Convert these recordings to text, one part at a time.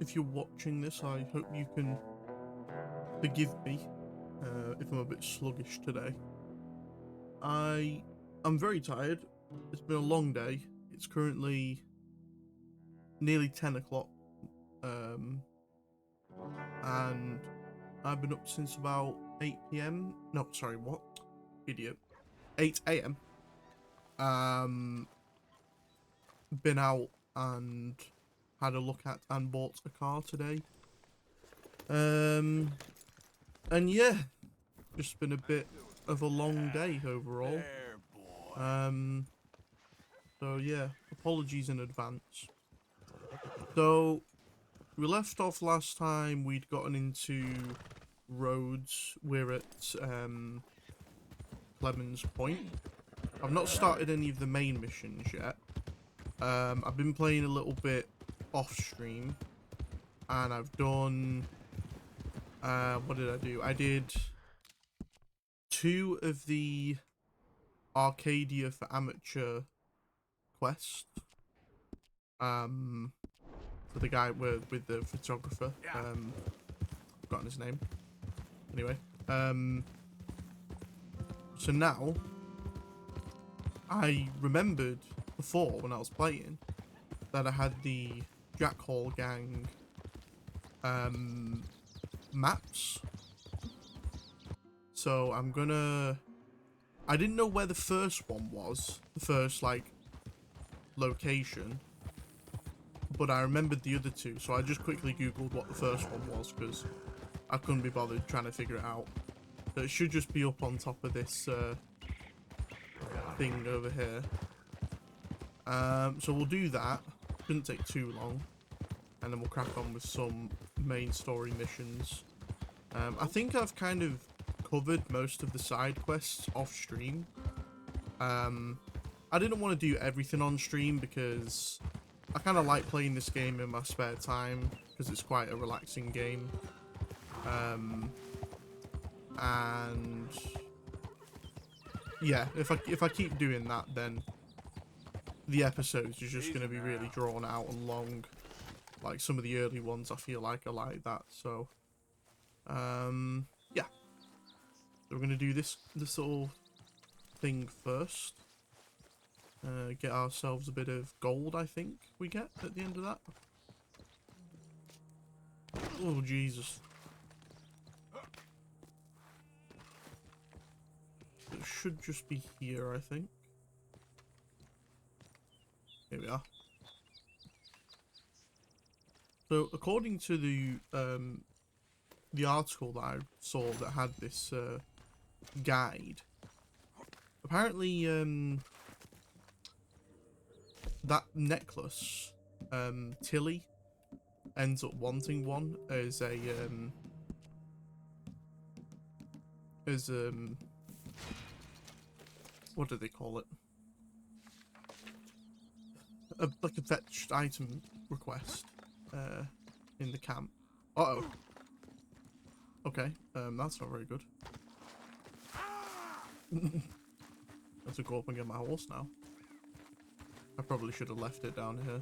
if you're watching this, I hope you can forgive me if I'm a bit sluggish today. I'm very tired. It's been a long day. It's currently nearly 10 o'clock, and I've been up since about 8 p.m. No, sorry, what? Idiot. 8 a.m. Been out and had a look at and bought a car today. And yeah, just been a bit of a long day overall. So yeah, apologies in advance. So we left off last time. We'd gotten into Rhodes. We're at Clemens Point. I've not started any of the main missions yet. I've been playing a little bit off stream, and I've done what did I do? I did 2 of the Arcadia for Amateur quest. For the guy with the photographer. Forgotten his name. Anyway, so now I remembered before when I was playing that I had the Jack Hall Gang maps. So I'm gonna... I didn't know where the first one was, the first like location, but I remembered the other 2, so I just quickly googled what the first one was because I couldn't be bothered trying to figure it out. So it should just be up on top of this thing over here. So we'll do that. Shouldn't take too long, and then we'll crack on with some main story missions. I think I've kind of covered most of the side quests off stream. I didn't want to do everything on stream because I kind of like playing this game in my spare time because it's quite a relaxing game. And yeah, if I keep doing that, then the episodes are just going to be really drawn out and long. Like some of the early ones I feel like are like that. So yeah. So we're going to do this little thing first. Get ourselves a bit of gold, I think we get at the end of that. Oh, Jesus. It should just be here, I think. Here we are. So, according to the article that I saw that had this guide, apparently that necklace, Tilly ends up wanting one as a what do they call it? Like a fetched item request in the camp. Uh-oh. Okay, that's not very good. I have to go up and get my horse now. I probably should have left it down here.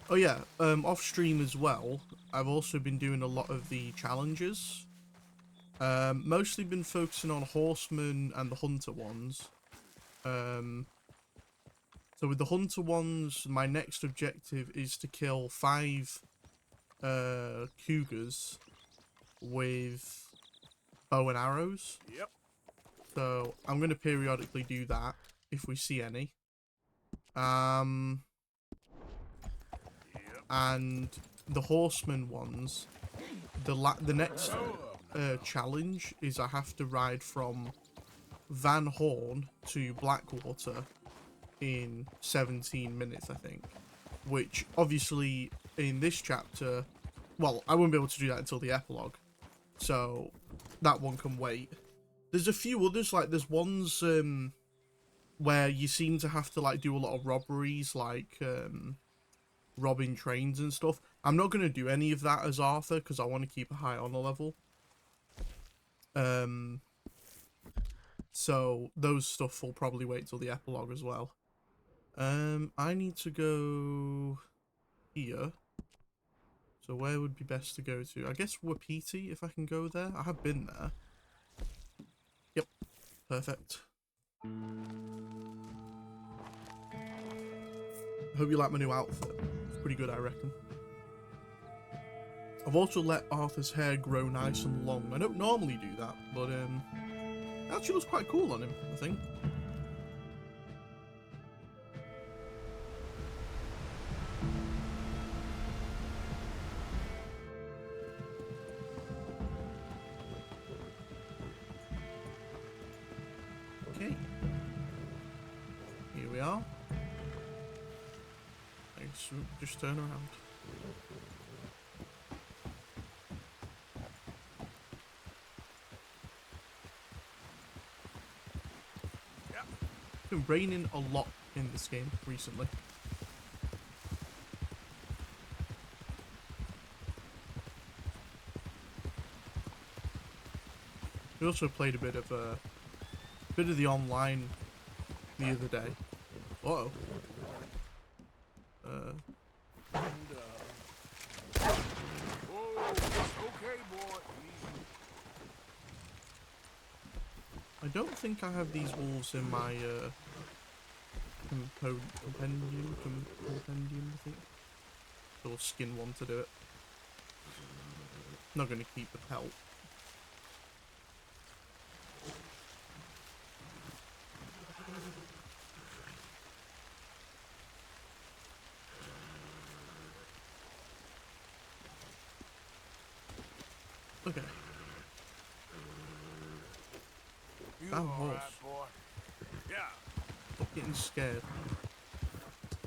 Oh yeah, off stream as well, I've also been doing a lot of the challenges. Mostly been focusing on horsemen and the hunter ones. So with the hunter ones, my next objective is to kill 5 cougars with bow and arrows. Yep. So I'm going to periodically do that if we see any. And the horseman ones, the next challenge is I have to ride from Van Horn to Blackwater in 17 minutes, I think. Which, obviously, in this chapter... Well, I won't be able to do that until the epilogue. So, that one can wait. There's a few others, like, there's ones where you seem to have to, like, do a lot of robberies, like, robbing trains and stuff. I'm not going to do any of that as Arthur, because I want to keep a high honor level. So, those stuff will probably wait till the epilogue as well. I need to go here. So where would be best to go to? I guess Wapiti, if I can go there. I have been there. Yep, perfect. I hope you like my new outfit. It's pretty good, I reckon. I've also let Arthur's hair grow nice and long. I don't normally do that, but it actually looks quite cool on him, I think. Okay. Here we are. Nice. Just turn around. It's been raining a lot in this game recently. We also played a bit of the online the other day. Uh-oh. Whoa, okay, boy. I don't think I have these wolves in my compendium, I think. Or skin one to do it. Not gonna keep the pelt. Okay. You That all horse. right, boy? Yeah. Stop getting scared.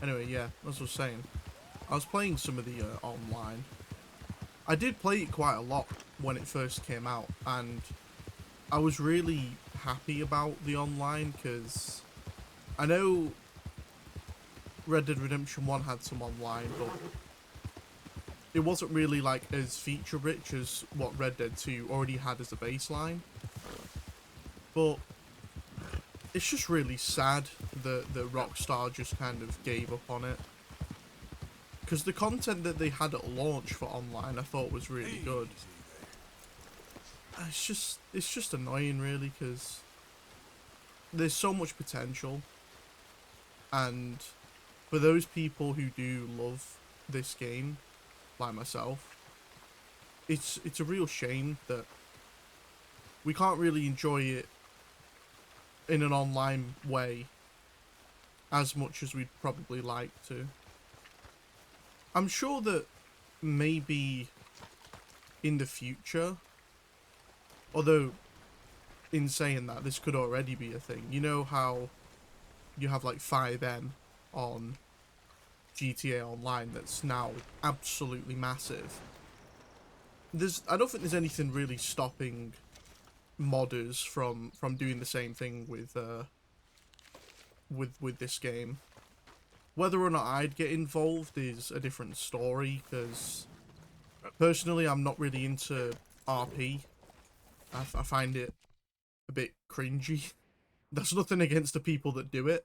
Anyway, yeah, as I was saying, I was playing some of the online. I did play it quite a lot when it first came out, and I was really happy about the online because I know Red Dead Redemption 1 had some online, but it wasn't really like as feature rich as what Red Dead 2 already had as a baseline. But it's just really sad that Rockstar just kind of gave up on it. Because the content that they had at launch for online I thought was really good. It's just annoying really, because there's so much potential. And for those people who do love this game, like myself, it's a real shame that we can't really enjoy it in an online way as much as we'd probably like to. I'm sure that maybe in the future, although in saying that, this could already be a thing. You know how you have like 5M on GTA Online that's now absolutely massive. I don't think there's anything really stopping modders from doing the same thing with this game. Whether or not I'd get involved is a different story, because personally I'm not really into RP. I find it a bit cringy. That's nothing against the people that do it,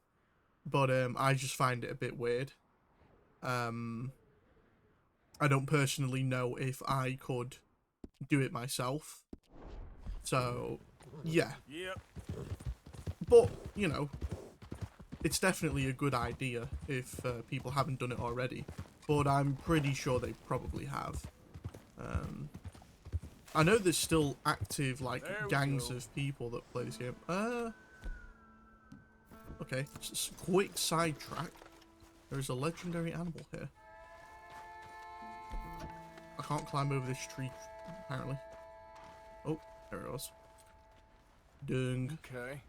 but I just find it a bit weird. I don't personally know if I could do it myself. So, yeah. Yep. But, you know, it's definitely a good idea if people haven't done it already. But I'm pretty sure they probably have. I know there's still active, like, gangs of people that play this game. Okay, quick sidetrack. There is a legendary animal here. I can't climb over this tree, apparently. Oh, there it was. Dung. Okay.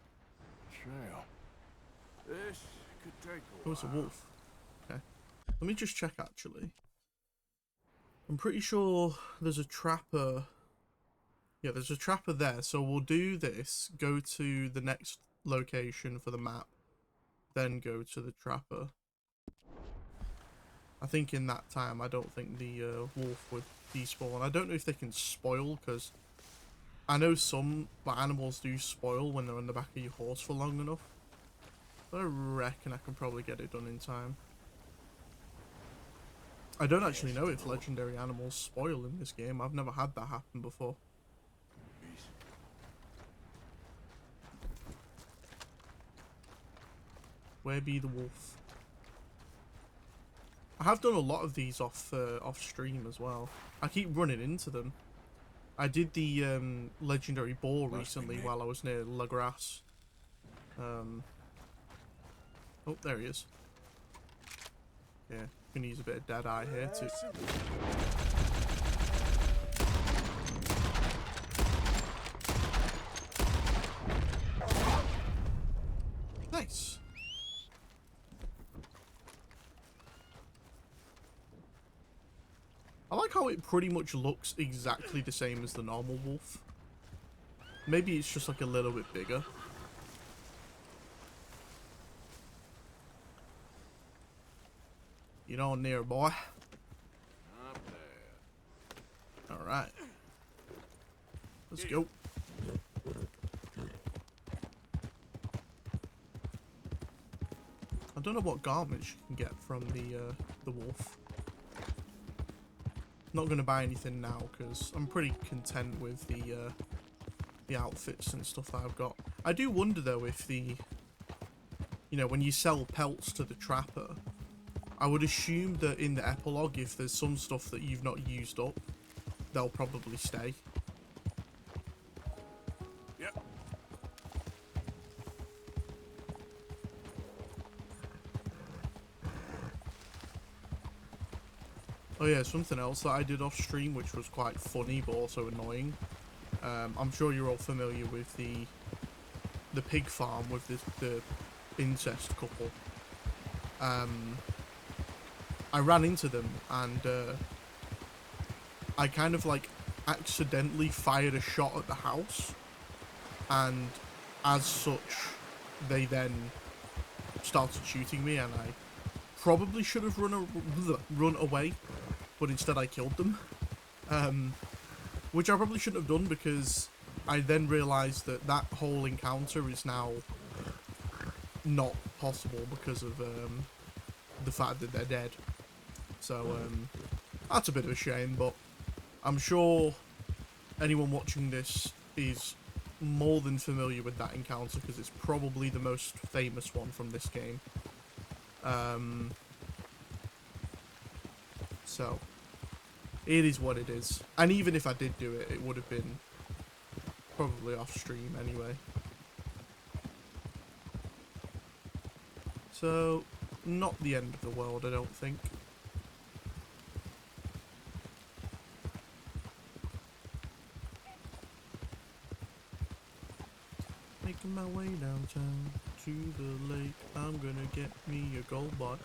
Trail. This could take a Oh, it's a while. wolf. Okay. Let me just check, actually. I'm pretty sure there's a trapper. Yeah, there's a trapper there. So we'll do this. Go to the next location for the map. Then go to the trapper. I think in that time, I don't think the wolf would despawn. I don't know if they can spoil, because I know some animals do spoil when they're on the back of your horse for long enough. But I reckon I can probably get it done in time. I don't actually know if legendary animals spoil in this game. I've never had that happen before. Peace. Where be the wolf? I have done a lot of these off stream as well. I keep running into them. I did the legendary boar recently while I was near La Grasse. Oh, there he is. Yeah, gonna use a bit of Deadeye here too. Nice. I like how it pretty much looks exactly the same as the normal wolf. Maybe it's just like a little bit bigger. You know, near boy. Not bad. Alright. Let's go. I don't know what garments you can get from the wolf. Not gonna buy anything now because I'm pretty content with the outfits and stuff that I've got. I do wonder though if you know, when you sell pelts to the trapper, I would assume that in the epilogue, if there's some stuff that you've not used up, they'll probably stay. Yep. Oh yeah, something else that I did off stream, which was quite funny but also annoying. I'm sure you're all familiar with the pig farm with the incest couple. I ran into them and I kind of like accidentally fired a shot at the house, and as such they then started shooting me, and I probably should have run away, but instead I killed them, which I probably shouldn't have done because I then realised that that whole encounter is now not possible because of the fact that they're dead. So that's a bit of a shame, but I'm sure anyone watching this is more than familiar with that encounter because it's probably the most famous one from this game. So it is what it is, and even if I did do it, it would have been probably off stream anyway. So not the end of the world, I don't think. Making my way downtown to the lake, I'm gonna get me a gold bar.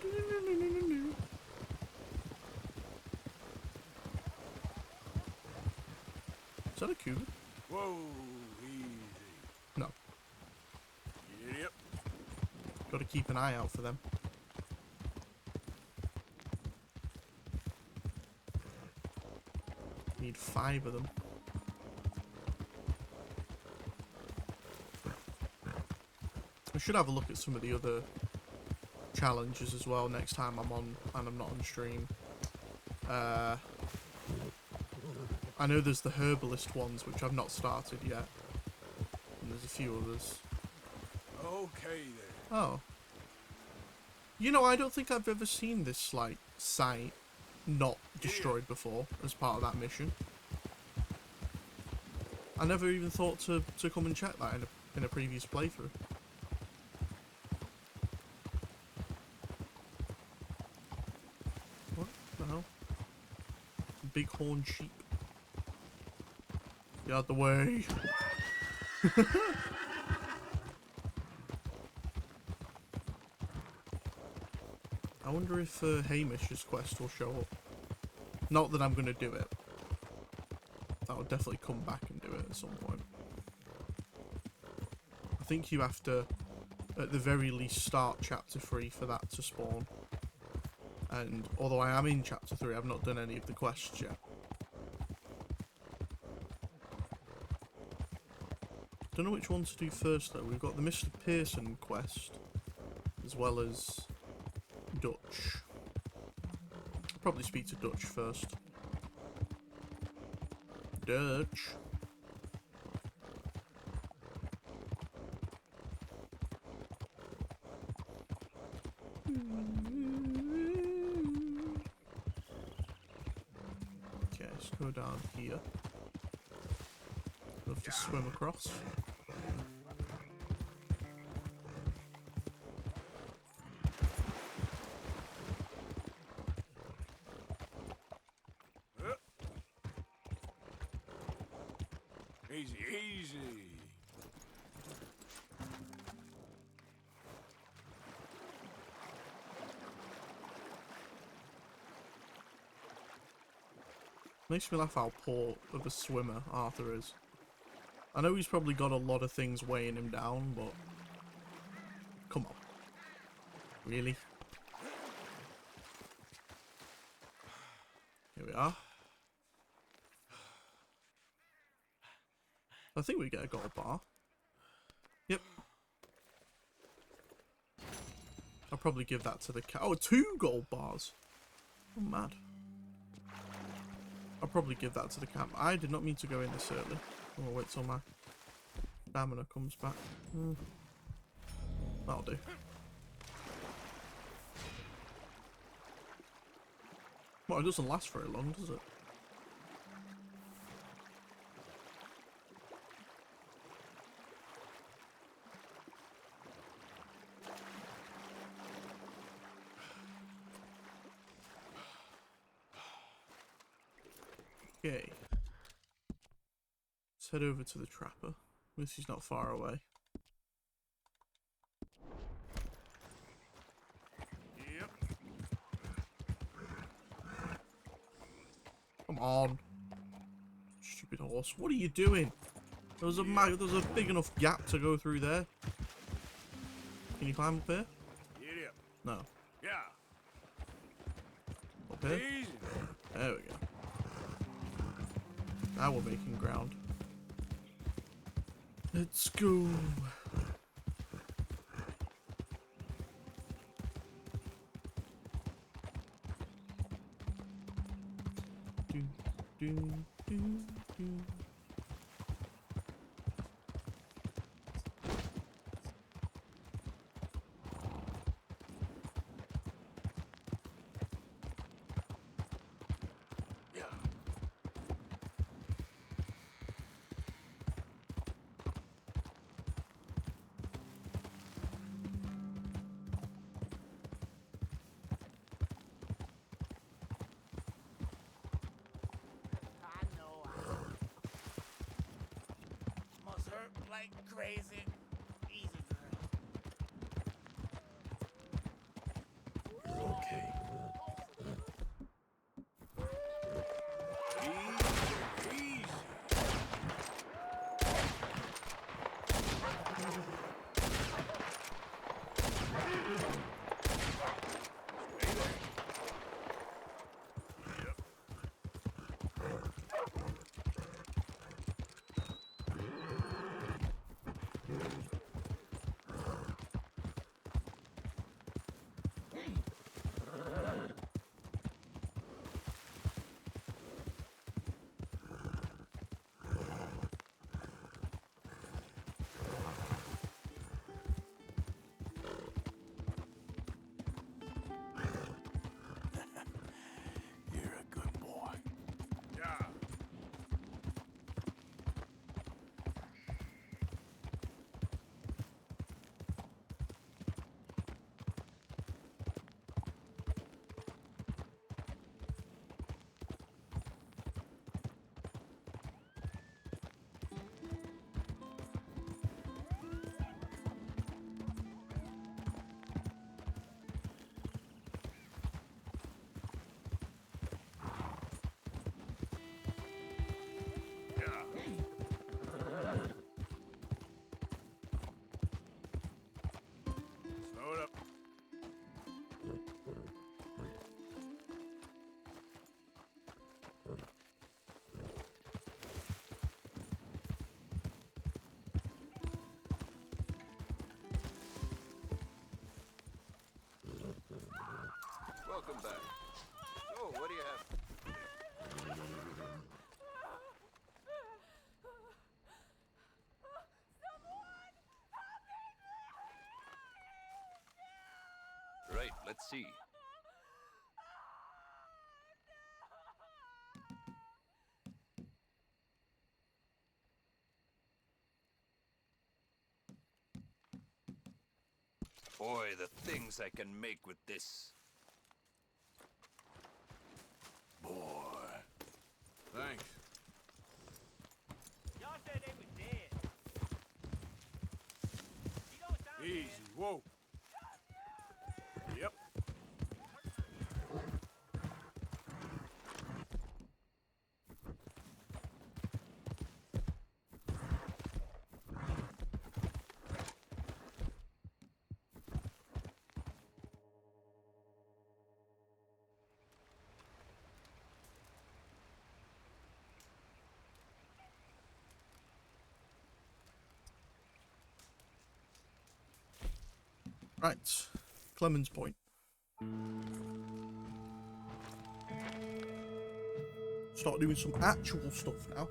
Is that a Cuba? Whoa, easy. No. Yep. Gotta keep an eye out for them. Need 5 of them. I should have a look at some of the other challenges as well next time I'm on and I'm not on stream. I know there's the herbalist ones, which I've not started yet. And there's a few others. Okay then. Oh. You know, I don't think I've ever seen this, like, site not destroyed before as part of that mission. I never even thought to come and check that in a previous playthrough. What the hell? Bighorn sheep. Get out the way. I wonder if Hamish's quest will show up. Not that I'm going to do it. I'll definitely come back and do it at some point. I think you have to, at the very least, start chapter 3 for that to spawn. And although I am in chapter 3, I've not done any of the quests yet. Don't know which one to do first though. We've got the Mr. Pearson quest, as well as Dutch. Probably speak to Dutch first. Dutch. Okay, let's go down here. We'll have to swim across. Easy, easy. Makes me laugh how poor of a swimmer Arthur is. I know he's probably got a lot of things weighing him down, but come on. Really? Here we are. I think we get a gold bar. Yep. I'll probably give that to the cat. Oh, 2 gold bars. Oh, mad. I'll probably give that to the camp. I did not mean to go in this early. I'll wait till my stamina comes back. That'll do. Well, it doesn't last very long, does it? Okay. Let's head over to the trapper. At least he's not far away. Yep. Come on. Stupid horse. What are you doing? There's a big enough gap to go through there. Can you climb up here? Yep. No. Yeah. Up here? Easy. There we go. Now we're making ground. Let's go. Do, do, do, do. Like crazy. Easy, girl. Okay. Easy, easy. Welcome back. So, what do you have? Right, let's see. Boy, the things I can make with this. Boy. Thanks. Y'all said they was dead. You don't sound Easy. dead. Whoa. Yep. Right, Clemens Point. Start doing some actual stuff now.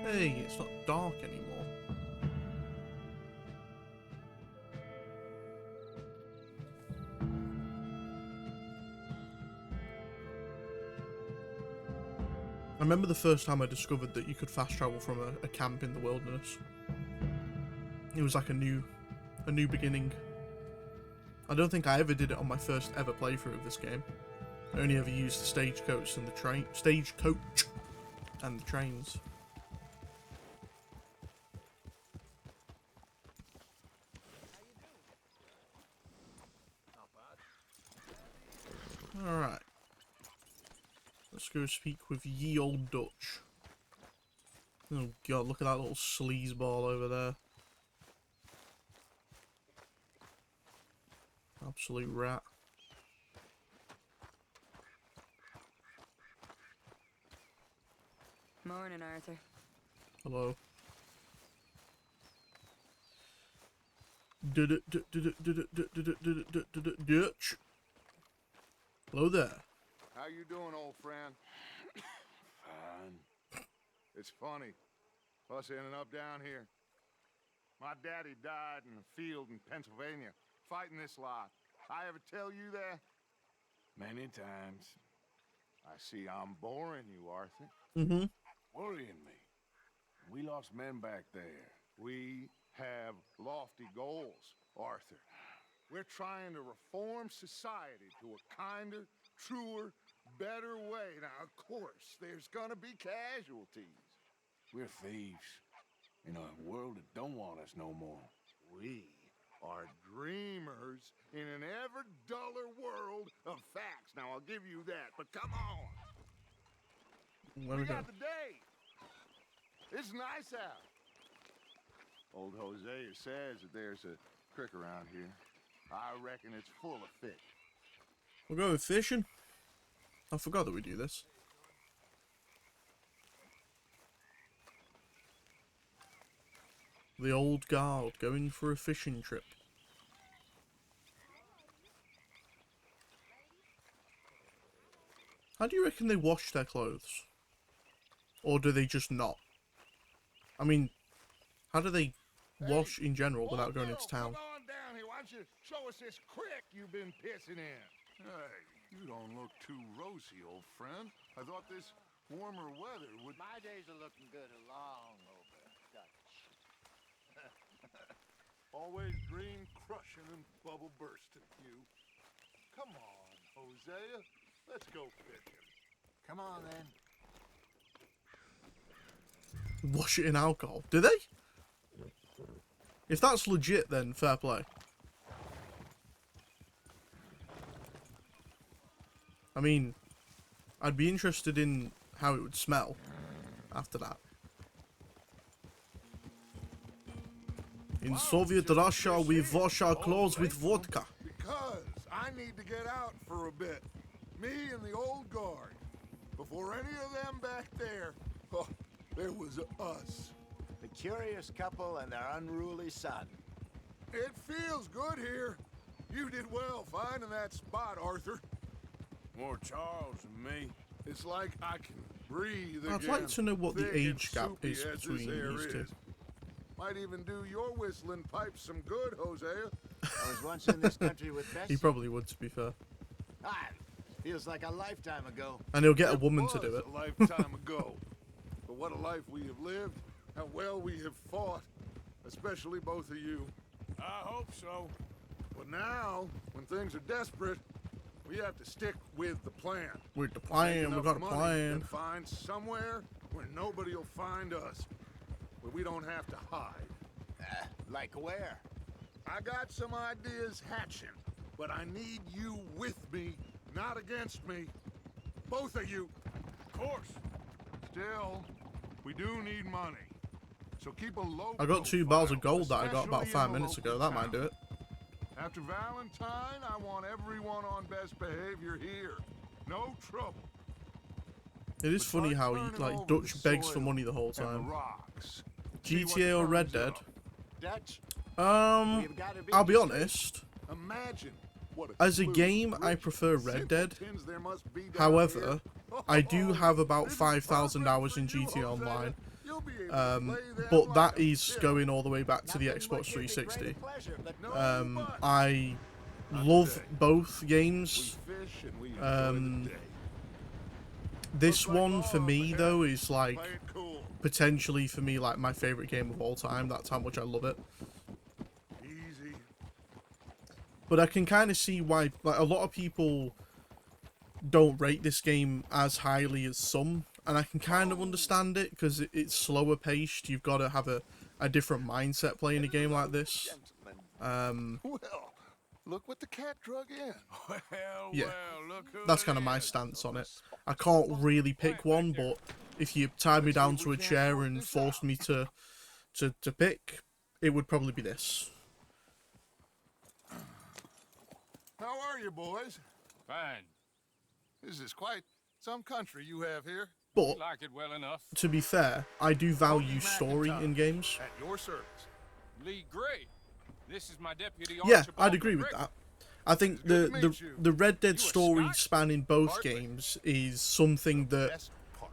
Hey, it's not dark anymore. I remember the first time I discovered that you could fast travel from a camp in the wilderness. It was like a new beginning. I don't think I ever did it on my first ever playthrough of this game. I only ever used the stagecoach and the trains. Alright. Let's go speak with ye old Dutch. Oh god, look at that little sleazeball over there. Absolute rat. Morning, Arthur. Hello. Dutch. Hello there. How you doing, old friend? Fine. It's funny, us ending up down here. My daddy died in a field in Pennsylvania, fighting this lot. I ever tell you that? Many times. I see I'm boring you, Arthur. Mm-hmm. Worrying me. We lost men back there. We have lofty goals, Arthur. We're trying to reform society to a kinder, truer, better way. Now, of course, there's gonna be casualties. We're thieves. In a world that don't want us no more. We are dreamers in an ever duller world of facts. Now, I'll give you that, but come on. Where we We go? got the day. It's nice out. Old Hosea says that there's a creek around here. I reckon it's full of fish. We'll go with fishing. I forgot that we do this. The old guard going for a fishing trip. How do you reckon they wash their clothes? Or do they just not? I mean, how do they wash in general without going into town? Come on down here. Why don't you show us this creek you've been pissing in? Hey, you don't look too rosy, old friend. I thought this warmer weather would... My days are looking good along over Dutch. Always dream crushing and bubble bursting, you. Come on, Hosea. Let's go fishing. Come on, then. Wash it in alcohol. Do they? If that's legit, then fair play. I mean, I'd be interested in how it would smell after that. In Soviet Russia, we wash our clothes with vodka. Because I need to get out for a bit. Me and the old guard. Before any of them back there, oh, there was us. The curious couple and their unruly son. It feels good here. You did well finding that spot, Arthur. More Charles than me. It's like I can breathe again. I'd like to know what the thick and age gap soupy is as this between air these two. is. Might even do your whistling pipes some good, Hosea. I was once in this country with Bessie. He probably would, to be fair. Ah, feels like a lifetime ago. And he'll get a woman to was do it. A lifetime ago. But what a life we have lived. How well we have fought. Especially both of you. I hope so. But now, when things are desperate, we have to stick with the plan. With the Make plan, we enough got a money plan. and find somewhere where nobody will find us. Where we don't have to hide. Like where? I got some ideas hatching, but I need you with me, not against me. Both of you. Of course. Still, we do need money. So keep a low I got 2 barrels of profile, gold that I got about especially 5 in the minutes ago. local That might do town. it. After Valentine, I want everyone on best behavior here. No trouble. It is But funny start how he, turning like, over Dutch the begs for soil money the whole and the time. rocks. See what GTA or Red turns Dead? up. Dutch? Um, We've got a big I'll be district. honest. Imagine what As a clue game, I rich prefer Red Dead. simpletons there must be down However, here. I do have about This is 5,000 perfect hours for in you, GTA Hosea. Online. You'll be able to play them But like that a is kid. going all the way back to the Nothing would Xbox give me 360. greater pleasure, but no No, I Not love today. both we games. fish and we enjoy um, the day. This Looks like one all for of me it. though is like Play it cool. potentially for me like my favorite game of all time. That's how much I love it. Easy. But I can kind of see why like a lot of people don't rate this game as highly as some, and I can kind of understand it because it's slower paced. You've got to have a different mindset playing a game like this. Well, look what the cat drug in. Well, Yeah. well, look who That's it kind of my is. stance on it. I can't really pick one, but if you tied me down to a chair and forced me to pick, it would probably be this. How are you, boys? Fine. This is quite some country you have here. But Like it well enough. to be fair, I do value story in games. At your service. Lee Gray. This is my deputy. Yeah, Archibald I'd agree with McGregor. that. I think Good to meet you. the Red Dead You a story Scot? spanning both Hardly. games is something that Best part.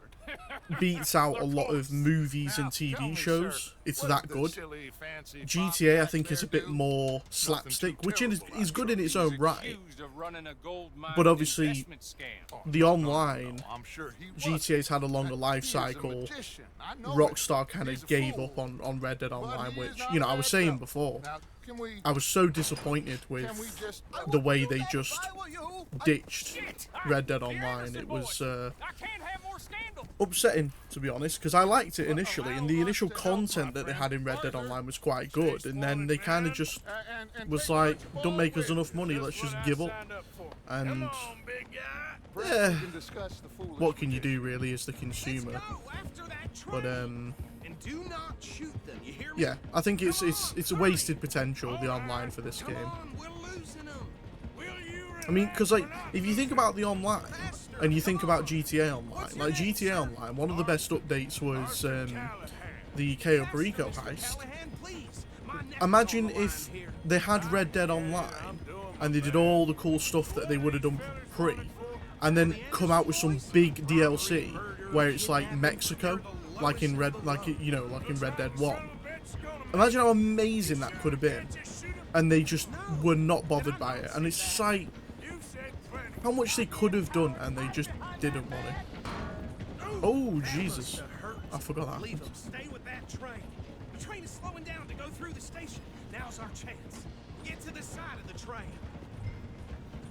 beats out a lot of movies and Now, tell TV me, shows. sir, It's what that does good. silly, fancy GTA, I fox think, back is a there bit do? more slapstick, which is terrible, is good in its He's own right. accused of running a gold mine But obviously, investment scam. The online, I'm sure he GTA's had a longer life He is a cycle. magician. I know Rockstar it. kind He's of a gave fool. up on Red Dead But Online, he is which, not you know, I a was bad saying fellow. before. Now, can we I was so disappointed can we with just the way they just ditched Red Dead Online. It was I can't have more scandal. upsetting, to be honest, because I liked it initially, and the initial content that they had in Red Dead Online was quite good, and then they kind of just and was take like, what you don't make us want enough money, let's just give up. And Come on, big guy. with. yeah, We can discuss the foolish what can you petition. do really as the consumer? But And do not shoot them. You hear me? yeah, I think it's a wasted potential, the online for this Come game. on, we're losing them. I mean, because like, if you think about the online, and you think about GTA Online, like GTA Online, one of the best updates was the Cayo Perico heist. Callahan, please. My neck is Imagine on the line if here. they had Red Dead Online, and they did all the cool stuff that they would have done pre, and then come out with some big DLC where it's like Mexico, like in Red Dead 1. Imagine how amazing that could have been. And they just were not bothered by it. And it's just like how much they could have done, and they just didn't want it. Oh Jesus! I forgot that. Leave them. Stay with that train. The train is slowing down to go through the station. Now's our chance. Get to the side of the train.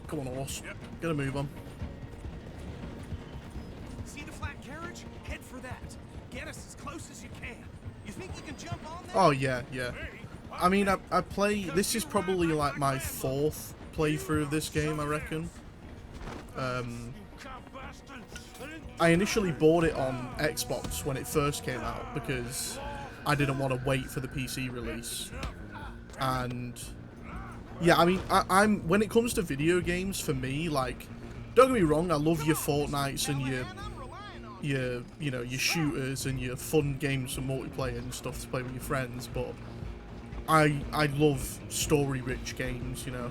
Come on, horse. Get a move on. See the flat carriage? Head for that. Get us as close as you can. You think you can jump on that? Oh yeah, yeah. I mean, I play. This is probably like my 4th playthrough of this game, I reckon. I initially bought it on Xbox when it first came out because I didn't want to wait for the PC release. And yeah, I mean, I'm when it comes to video games, for me, like, don't get me wrong, I love your Fortnites and your shooters and your fun games for multiplayer and stuff to play with your friends, but I love story-rich games, you know.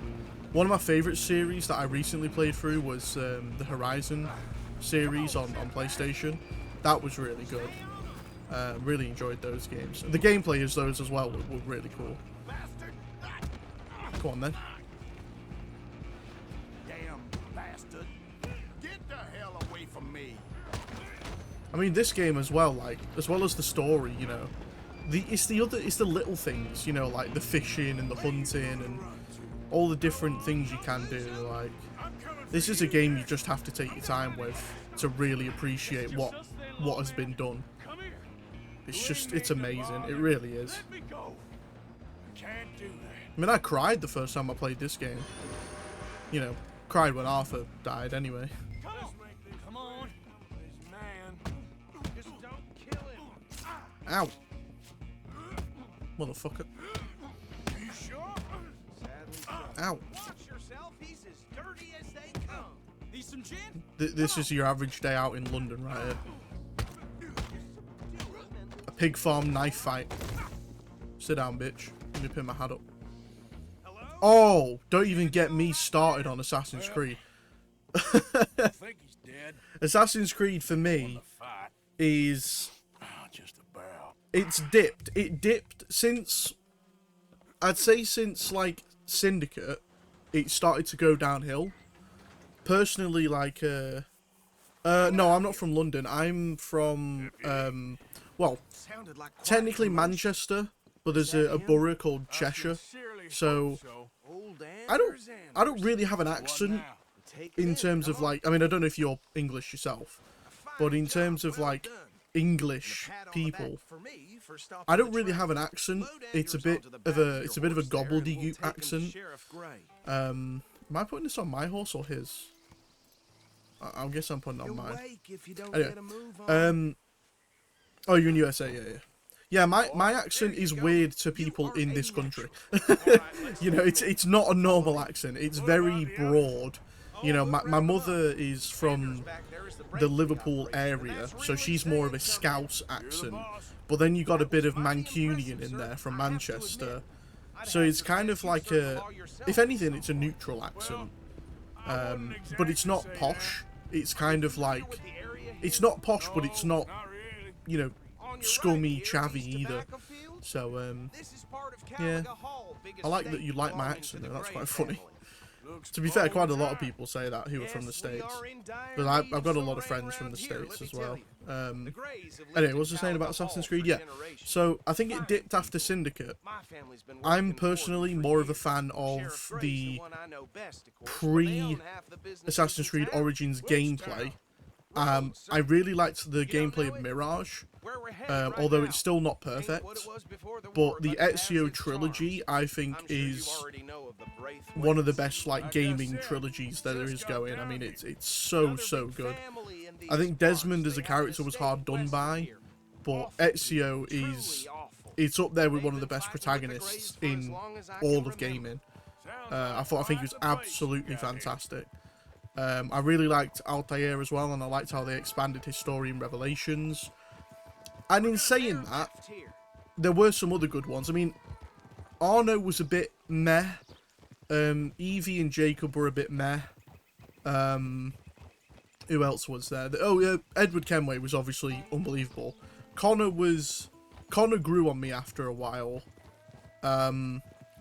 One of my favourite series that I recently played through was the Horizon series on PlayStation. That was really good. Really enjoyed those games. The gameplay of those as well were really cool. Come on then. Damn bastard. Get the hell away from me. I mean, this game as well, like, as well as the story, you know, it's the little things, you know, like the fishing and the hunting and all the different things you can do. Like, this is a game you just have to take your time with to really appreciate what has been done. It's amazing. It really is. Let me go. Can't do that. I mean, I cried the first time I played this game. You know, cried when Arthur died anyway. Come on. This man. Just don't kill him. Ow. Motherfucker. You sure? Ow. Watch yourself. He's as dirty as they come. Need some gin? This is your average day out in London right here. A pig farm knife fight. Sit down, bitch. Let me pin my hat up. Oh, don't even get me started on Assassin's Creed. I think he's dead. Assassin's Creed for me Fight. is... Oh, just about. It's dipped. It dipped since... I'd say since, like, Syndicate, it started to go downhill. Personally, like, no, I'm not from London. I'm from, well, technically Manchester, but there's a borough called Cheshire. So, I don't really have an accent in terms of, like, I mean, I don't know if you're English yourself, but in terms of, like, English people, I don't really have an accent. It's a bit of a gobbledygook accent. Am I putting this on my horse or his? I guess I'm putting it on mine. Anyway, oh, you're in USA, yeah. Yeah, my accent is weird to people in this country. You know, it's not a normal accent. It's very broad. You know, my mother is from the Liverpool area, so she's more of a Scouse accent. But then you got a bit of Mancunian in there from Manchester. So it's kind of like if anything, it's a neutral accent. But it's not posh. It's kind of like, it's not posh, but it's not, you know, scummy, chavvy either. So, yeah. I like that you like my accent though, that's quite funny. To be fair, quite a lot of people say that who are from the States. But I've got a lot of friends from the States as well. Anyway, what was I saying about Assassin's Creed? Yeah. So, I think it dipped after Syndicate. I'm personally more of a fan of the pre-Assassin's Creed Origins gameplay. I really liked the gameplay of Mirage, although it's still not perfect. But the Ezio trilogy, I think, is one of the best like gaming trilogies that there is going. I mean, it's so good. I think Desmond as a character was hard done by, but Ezio it's up there with one of the best protagonists in all of gaming. I think he was absolutely fantastic. I really liked Altair as well, and I liked how they expanded his story in Revelations. And in saying that, there were some other good ones. I mean, Arno was a bit meh. Evie and Jacob were a bit meh. Who else was there? Edward Kenway was obviously unbelievable. Connor grew on me after a while.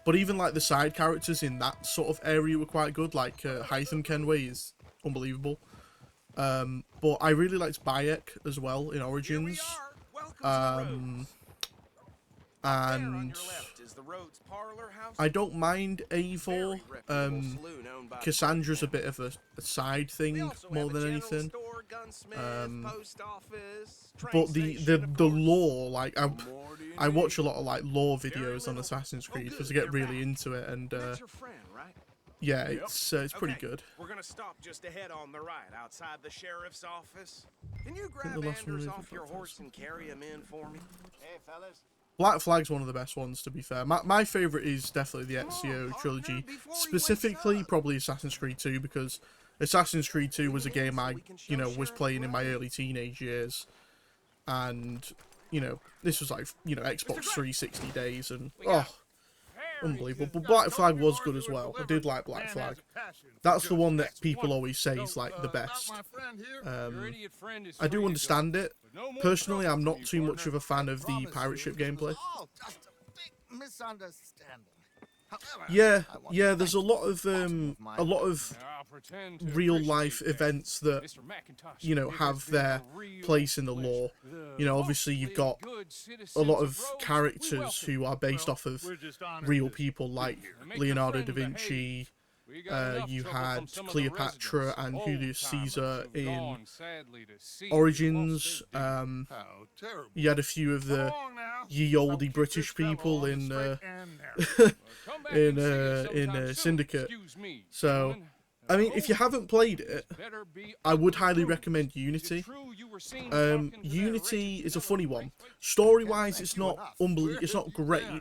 But even like the side characters in that sort of area were quite good. Like Hytham Kenway is unbelievable. But I really liked Bayek as well in Origins. And I don't mind Eivor. Cassandra's a bit of a side thing more than anything. But the lore, like I watch a lot of like lore videos on Assassin's Creed because I get really into it, and yeah, it's pretty good. We're gonna stop just ahead on the right, outside the sheriff's office. Can you the grab last one Anders is off the your first. horse and carry him in for me? Hey, fellas. Black Flag's one of the best ones, to be fair. My favourite is definitely the Ezio trilogy. Specifically, probably Assassin's Creed 2, because Assassin's Creed 2 was a game I, you know, was playing in my early teenage years. And, you know, this was like, you know, Xbox 360 days, and, oh, unbelievable. But Black Flag was good as well. I did like Black Flag. That's the one that people always say is like the best. Your idiot friend is I do free to understand go. it. But no more Personally, trouble I'm for not you, too much partner. of a fan of the pirate ship gameplay. Oh, just a big misunderstanding. However, Yeah, I want yeah. to There's a thank lot you of for my a lot of I'll pretend to real life appreciate that. events that Mr. McIntosh, you know it has have been their a real place in the pleasure. lore. The You know, obviously you've mostly got good a citizens lot of of Rhodes, we characters welcome who are based Well, off of we're just honored real to people be like here. Make your Leonardo friend da behave. Vinci. We got enough You trouble had from some of the Cleopatra residents, and old Julius timers Caesar who've in gone, sadly, to sea, Origins. lost their dignity. How terrible. You had a few of Come the on now. ye I'll olde keep British this fellow people on the in straight and narrow. Well, come back and see us in sometime soon. Syndicate. Excuse me, So, gentlemen. I mean, if you Rhodes haven't played it, better be I would highly approved. recommend Is it Unity. true you were seen talking to that Unity wretched is a fellow funny in one. Frankfurt? Story-wise, Thank it's you not enough. it's not great. around.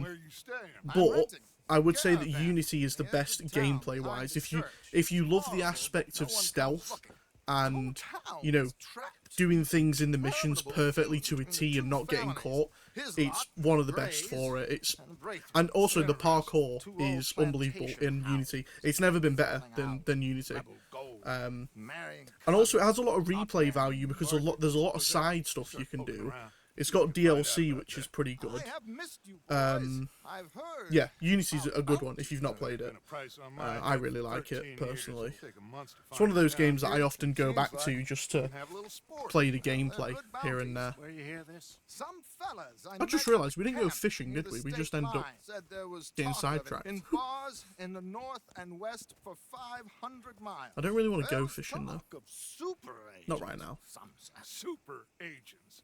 Where you staying? But renting. I would say that Caravan. Unity is the Here's best the town, gameplay-wise. behind the If you love the Horrible, aspect no of one comes stealth looking. and Town you know is trapped. doing things in the missions Inevitable perfectly to a feud between T the and two not getting families. caught, His it's lot, one of the best Gray's, for it. It's and Braithwaite's. and also the There is parkour two old is unbelievable plantation in Unity. houses It's never been better selling than out Unity. rebel gold, marrying And also it has a lot of cousins, replay value because there's a lot of side stuff you can do. It's got DLC, which is pretty good. I have missed you, boys. I've heard. Yeah, Unity's a good one if you've not played it. Been a price on I my head really for like it 13 years. personally. It'll take a month to It's one of find those it games down that I here. often go Seems back like to just we to can have a little sport. play the They're gameplay good here and there. bounties. Where you hear this? Some fellas I just met realised we didn't go camped fishing, near did the we? We state just ended up line. Said there was getting talk of it sidetracked. in bars in the north and west for 500 miles. I don't really want to There go was fishing though. talk of super Not agents, right now. some said. Super agents.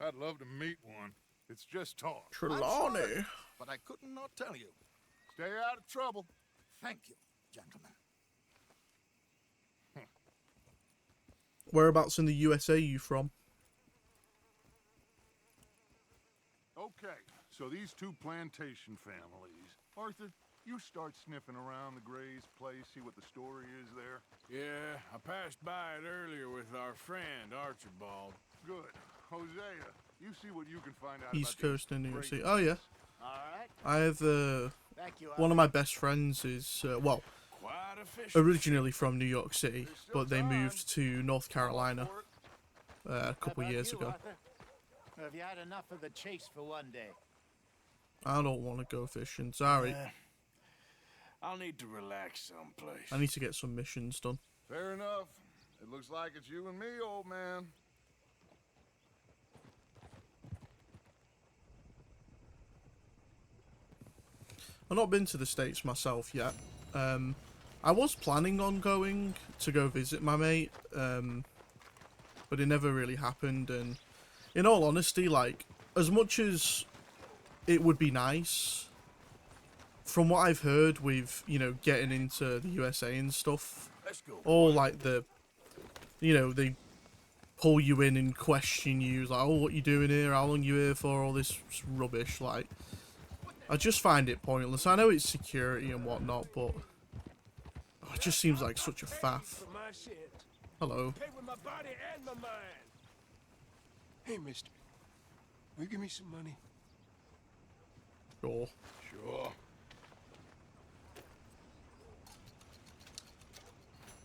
I'd love to meet one. It's just talk. Trelawney. But I couldn't not tell you. Stay out of trouble. Thank you, gentlemen. Whereabouts in the USA are you from? Okay, so these two plantation families. Arthur, you start sniffing around the Gray's place, see what the story is there. Yeah, I passed by it earlier with our friend, Archibald. Good. Hosea, you see what you can find out East about these Coast in the Gray USA. Oh yeah, All right. I have Thank you. one of my best friends is well, Quite a fish. originally from New York City, but they moved to North Carolina a couple years ago. Have you had enough of the chase for one day? I don't want to go fishing. Sorry, I'll need to relax someplace. I need to get some missions done. Fair enough. It looks like it's you and me, old man. I've not been to the States myself yet. I was planning on going to go visit my mate, but it never really happened. And in all honesty, like, as much as it would be nice, from what I've heard with, you know, getting into the USA and stuff, Let's go. all like the, you know, they pull you in and question you, like, oh, what you doing here? How long you here for? All this rubbish, like. I just find it pointless. I know it's security and whatnot, but it just seems like such a faff. For my shit. Hello. Pay with my body and my mind. Hey, mister. Will you give me some money? Sure. Sure.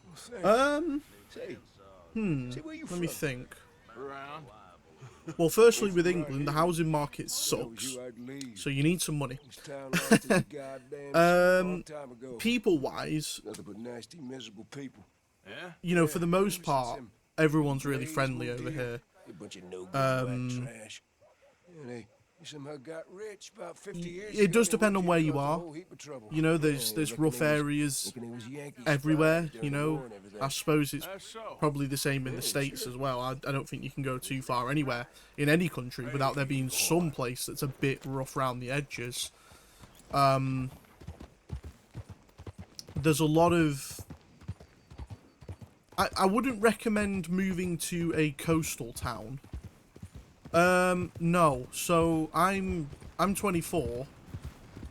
Well, thanks. Say, say where you Let me from? think. Around. Well, firstly, with England, the housing market Knows sucks, you I'd leave. so you need some money. This town lost its goddamn shit a long time ago. People-wise, Nothing but nasty, miserable people. Yeah? you know, for the most part, everyone's really friendly over here. A bunch of no good black trash. Yeah, they somehow got rich about 50 years ago. It does They depend on worked where it you caused a are. whole heap of trouble. You know, Yeah, there's they reckon rough they was- areas reckon they was Yankees everywhere, spies during you the know. war and everything. I suppose it's That's so. probably the same in the States as well. I don't think you can go too far anywhere in any country without there being some place that's a bit rough around the edges. There's a lot of... I wouldn't recommend moving to a coastal town. No. So I'm 24.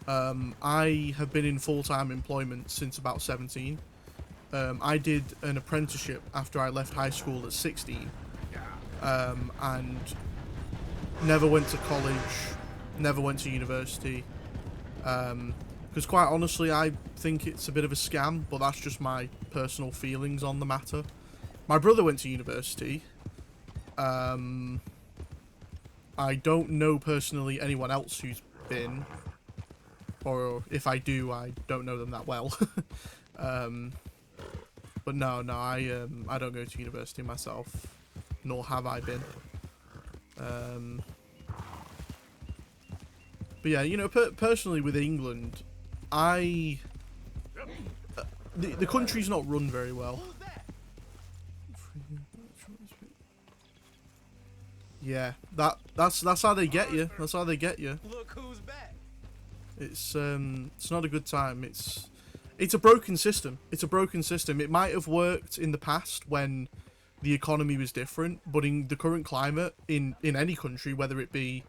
I have been in full-time employment since about 17. I did an apprenticeship after I left high school at 16. And never went to college. Never went to university. Because quite honestly, I think it's a bit of a scam, but that's just my personal feelings on the matter. My brother went to university. I don't know personally anyone else who's been, or if I do, I don't know them that well. But no, I don't go to university myself, nor have I been. But yeah, you know, personally with England, the country's not run very well. Yeah, that's how they get you. That's how they get you. Look who's back. It's not a good time. It's a broken system. It's a broken system. It might have worked in the past when the economy was different, but in the current climate, in any country, whether it be,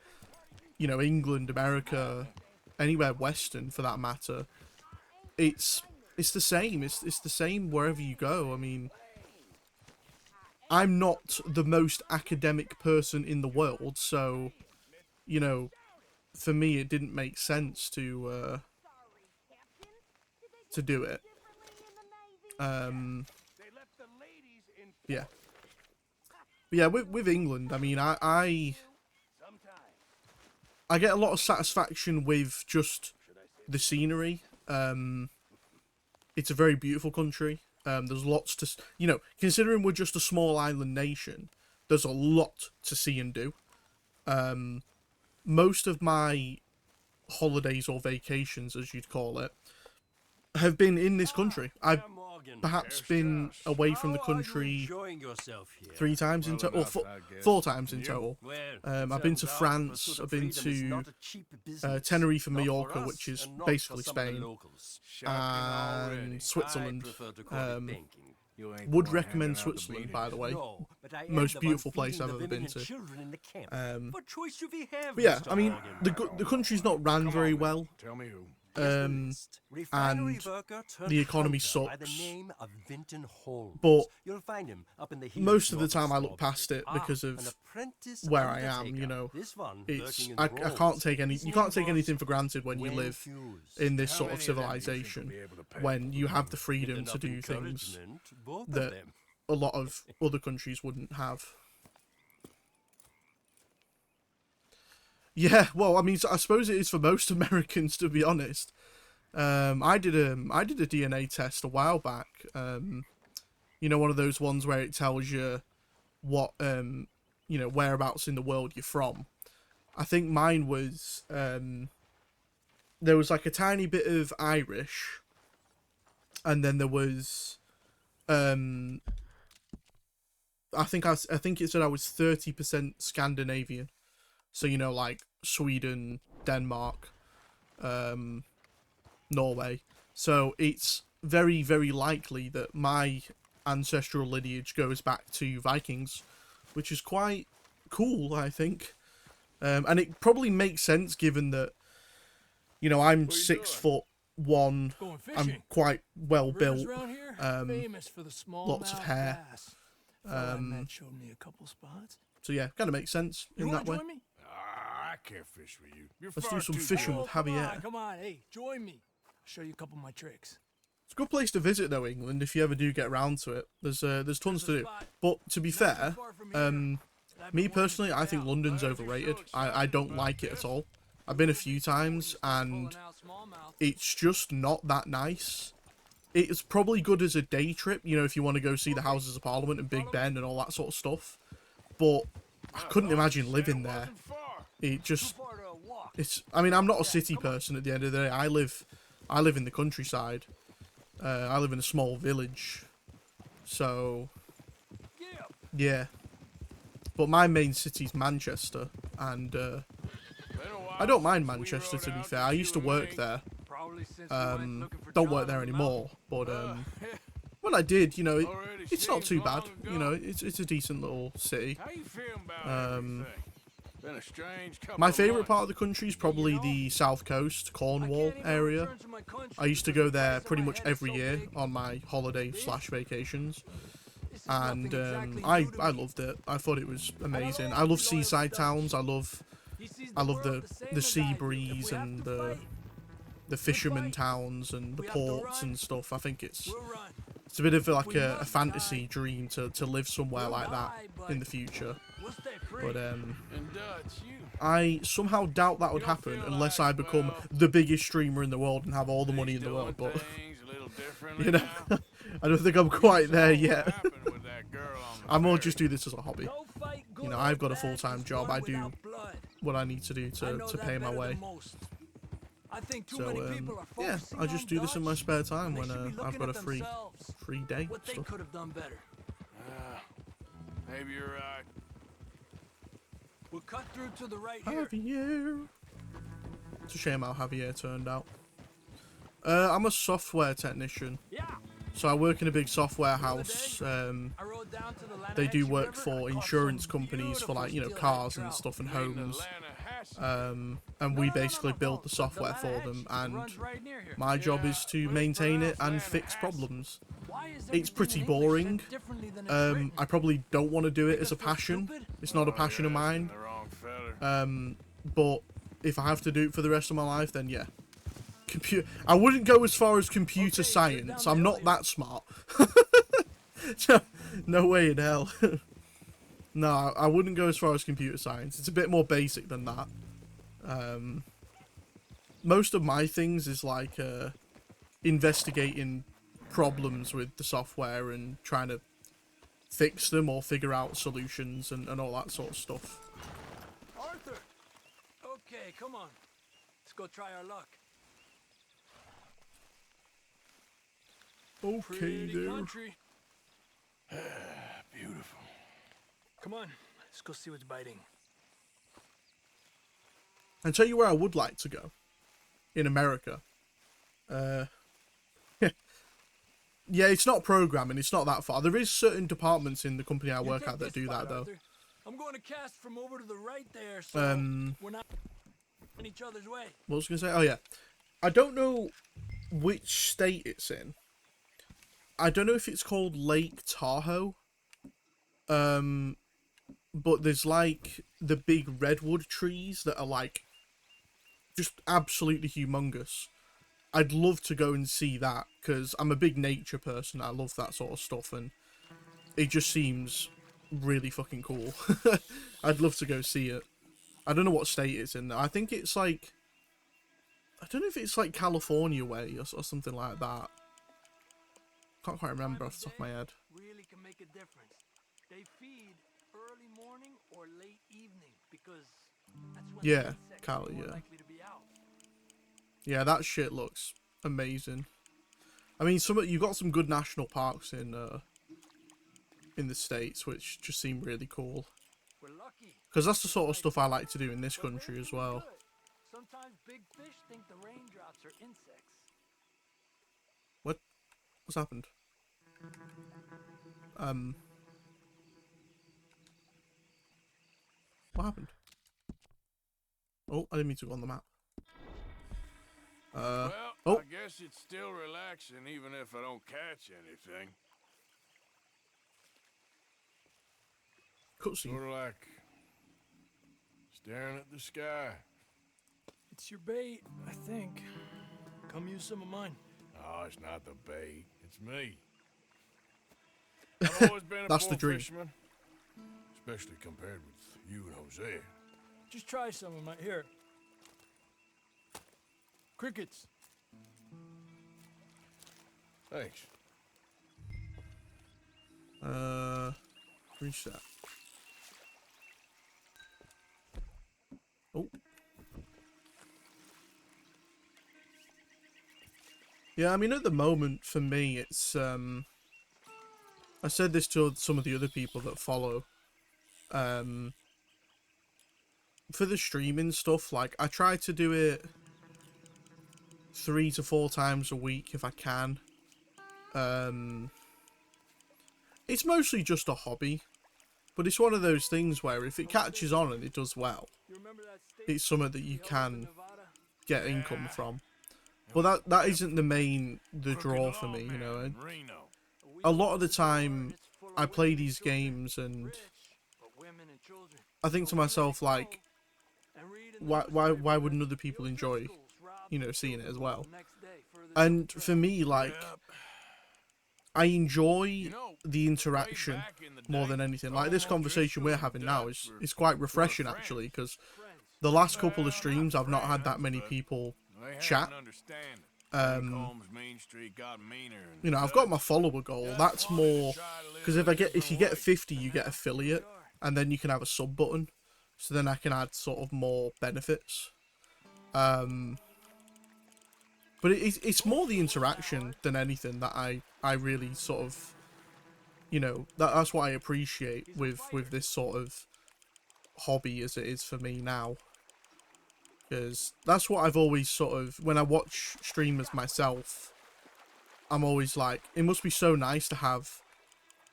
you know, England, America, anywhere Western for that matter, it's the same. It's the same wherever you go. I mean, I'm not the most academic person in the world, so, you know, for me it didn't make sense to do it. Yeah. But yeah, with England, I mean, I get a lot of satisfaction with just the scenery. It's a very beautiful country. There's lots to, you know, considering we're just a small island nation, there's a lot to see and do. Most of my holidays or vacations, as you'd call it, have been in this country. I've perhaps been away from the country 3 times in total, or 4 times in total. I've been to France, I've been to Tenerife and Mallorca, which is basically Spain, and Switzerland. Would recommend Switzerland, by the way. Most beautiful place I've ever been to. But yeah, I mean, the country's not ran very well. Tell me who. And the economy sucks. But most of the time I look past it because of where I am, you know. It's I can't take you can't take anything for granted when you live in this sort of civilization, when you have the freedom to do things that a lot of other countries wouldn't have. Yeah, well, I mean, I suppose it is for most Americans, to be honest. I did a DNA test a while back. You know, one of those ones where it tells you what, you know, whereabouts in the world you're from. I think mine was, there was like a tiny bit of Irish, and then there was, I think it said I was 30% Scandinavian. So, you know, like Sweden, Denmark, Norway. So it's very, very likely that my ancestral lineage goes back to Vikings, which is quite cool, I think. And it probably makes sense given that, you know, I'm 6'1", I'm quite well built, lots of hair. Showed me a couple spots. So yeah, kind of makes sense in that way. I can't fish with you. Let's do some fishing with Javier. Come on, hey, join me. I'll show you a couple of my tricks. It's a good place to visit though, England, if you ever do get around to it. There's tons to do. But to be fair, me personally, I think London's overrated. I don't like it at all. I've been a few times and it's just not that nice. It's probably good as a day trip, you know, if you want to go see the Houses of Parliament and Big Ben and all that sort of stuff. But I couldn't imagine living there. I mean, I'm not a city person at the end of the day. I live in the countryside. I live in a small village. So, yeah. But my main city's Manchester, and I don't mind Manchester, to be fair. I used to work there. Don't work there anymore, but when I did, you know, it's not too bad. You know, it's a decent little city. My favourite part of the country is probably the south coast, Cornwall area. I used to go there pretty much every year on my holiday/vacations, and I loved it. I thought it was amazing. I love seaside towns. I love I love the sea breeze and the fisherman towns and the ports and stuff. I think it's a bit of like a fantasy dream to live somewhere like that in the future. But And Dutch, you. I somehow doubt that would happen unless I become the biggest streamer in the world and have all the money in the world. But you know, I don't think I'm quite there yet. I more just do this as a hobby. You know, I've got a full-time job. I do what I need to do to pay my way. So yeah, I just do this in my spare time when I've got a free day. What they Stuff. could have done better. Maybe you're right. We'll cut through to the right here. Javier. It's a shame how Javier turned out. I'm a software technician. Yeah. So I work in a big software house. I rode down to the They do Lanaxi work River. for I caught insurance some companies for, like, you know, beautiful cars steelhead and trout. stuff and homes. Atlanta And we basically build the software for them, and my job is to maintain it and fix problems. Why is It's pretty everything in English boring. said differently than it's written? I probably don't want to do it as a Think I feel passion. stupid? It's not a passion of mine. The wrong feller. But if I have to do it for the rest of my life, then yeah. I wouldn't go as far as computer Okay, science. down I'm the not alley. that smart. No way in hell. No, I wouldn't go as far as computer science. It's a bit more basic than that. Most of my things is like investigating problems with the software and trying to fix them or figure out solutions and all that sort of stuff. Arthur! Okay, come on. Let's go try our luck. Okay, Pretty there. country. Beautiful. Come on, let's go see what's biting. And tell you where I would like to go. In America. Yeah, it's not programming, it's not that far. There is certain departments in the company I You work take at that this do spot, that, though. Arthur. I'm going to cast from over to the right there, so we're not in each other's way. What was I going to say? Oh, yeah. I don't know which state it's in. I don't know if it's called Lake Tahoe. But there's, like, the big redwood trees that are, like, just absolutely humongous. I'd love to go and see that, because I'm a big nature person. I love that sort of stuff, and it just seems really fucking cool. I'd love to go see it. I don't know what state it's in. I think it's like... I don't know if it's like California way or something like that. Can't quite remember off the top of my head. Really can make a difference. They feed early morning or late evening because that's when Yeah, the insects are Cali, more yeah. likely to be out. Yeah, that shit looks amazing. I mean, you've got some good national parks in the States, which just seem really cool. We're lucky. Because that's the sort of stuff I like to do in this But country rain as can be well. good. Sometimes big fish think the raindrops are insects. What's happened? What happened? Oh, I didn't mean to go on the map. Well, oh. I guess it's still relaxing even if I don't catch anything. Cutscene. Sort of like staring at the sky. It's your bait, I think. Come use some of mine. Oh, it's not the bait. It's me. I've always been a That's poor the dream. fisherman, especially compared with you and Hosea. Just try some of mine. Here. Crickets. Thanks. Reset. Oh. Yeah, I mean, at the moment, for me, it's, I said this to some of the other people that follow, for the streaming stuff, like, I try to do it 3 to 4 times a week if I can. It's mostly just a hobby, but it's one of those things where if it catches on and it does well, You remember that state? it's something that you can Nevada? get income from. But that isn't the draw for me, you know. And Reno. a lot of the time, I play these games and I think to myself, like, why wouldn't other people enjoy, you know, seeing it as well? And for me, like, I enjoy the interaction more than anything. Like, this conversation we're having now is quite refreshing, actually, because the last couple of streams I've not had that many people chat. You know, I've got my follower goal. That's more because if you get 50, you get affiliate, and then you can have a sub button, so then I can add sort of more benefits. But it's more the interaction than anything that I really sort of, you know, that's what I appreciate with this sort of hobby as it is for me now. Because that's what I've always sort of, when I watch streamers myself, I'm always like, it must be so nice to have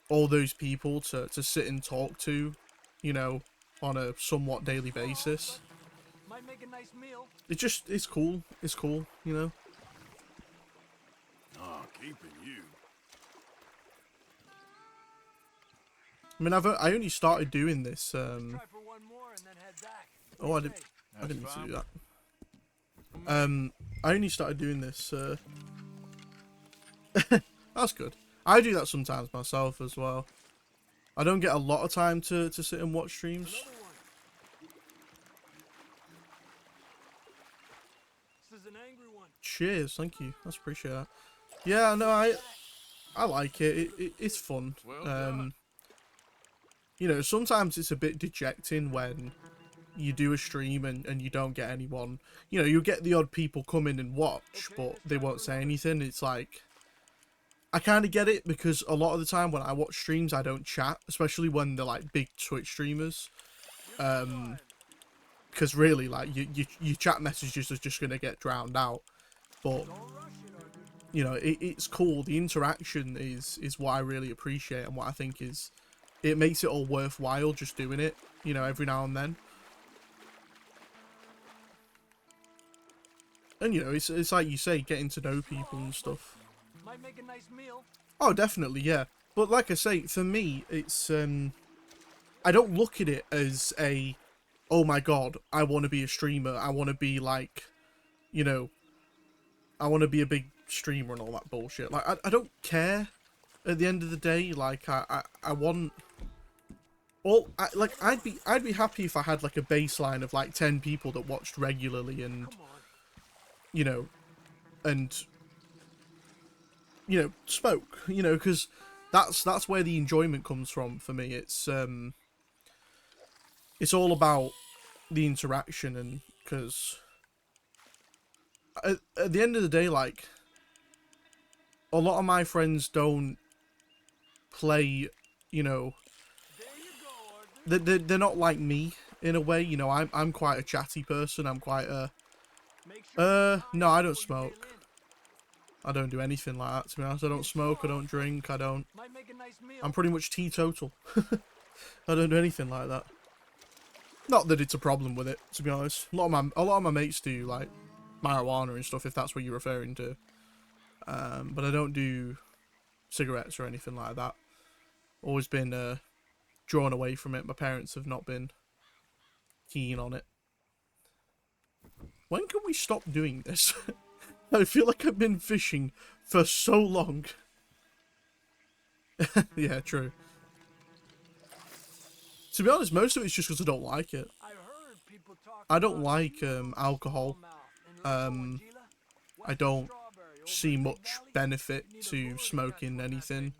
all those people to sit and talk to, you know, on a somewhat daily basis. Might make a nice meal. It's cool. It's cool, you know. Oh, keeping you. I mean, I only started doing this. Try for one more and then head back. Oh, I didn't need to do that. I only started doing this. That's good. I do that sometimes myself as well. I don't get a lot of time to sit and watch streams. This is an angry one. Cheers, thank you. That's appreciate that. Yeah, no, I like it. It's fun. You know, sometimes it's a bit dejecting when you do a stream and you don't get anyone. You know, you get the odd people come in and watch, but they won't say anything. It's like, I kind of get it, because a lot of the time when I watch streams, I don't chat, especially when they're like big Twitch streamers. Because really, like, your chat messages are just going to get drowned out. But, you know, it's cool. The interaction is what I really appreciate, and what I think is, it makes it all worthwhile just doing it, you know, every now and then. And, you know, it's like you say, getting to know people and stuff. Might make a nice meal. Oh, definitely, yeah. But like I say, for me, it's, I don't look at it as a, oh my god, I want to be a streamer. I want to be like, you know, I want to be a big streamer and all that bullshit. Like, I don't care at the end of the day. Like, I want... Well, I'd be happy if I had like a baseline of like 10 people that watched regularly and, you know, spoke, you know, because that's where the enjoyment comes from for me. It's all about the interaction, and because at the end of the day, like, a lot of my friends don't play, you know, they're not like me in a way, you know. I'm quite a chatty person. I'm quite a no, I don't smoke. I don't do anything like that, to be honest. I don't smoke, I don't drink, I'm pretty much teetotal. I don't do anything like that. Not that it's a problem with it, to be honest. A lot of my mates do, like, marijuana and stuff, if that's what you're referring to. But I don't do cigarettes or anything like that. Always been drawn away from it. My parents have not been keen on it. When can we stop doing this? I feel like I've been fishing for so long. Yeah, true. To be honest, most of it's just because I don't like it. I don't like alcohol. I don't see much benefit to smoking anything.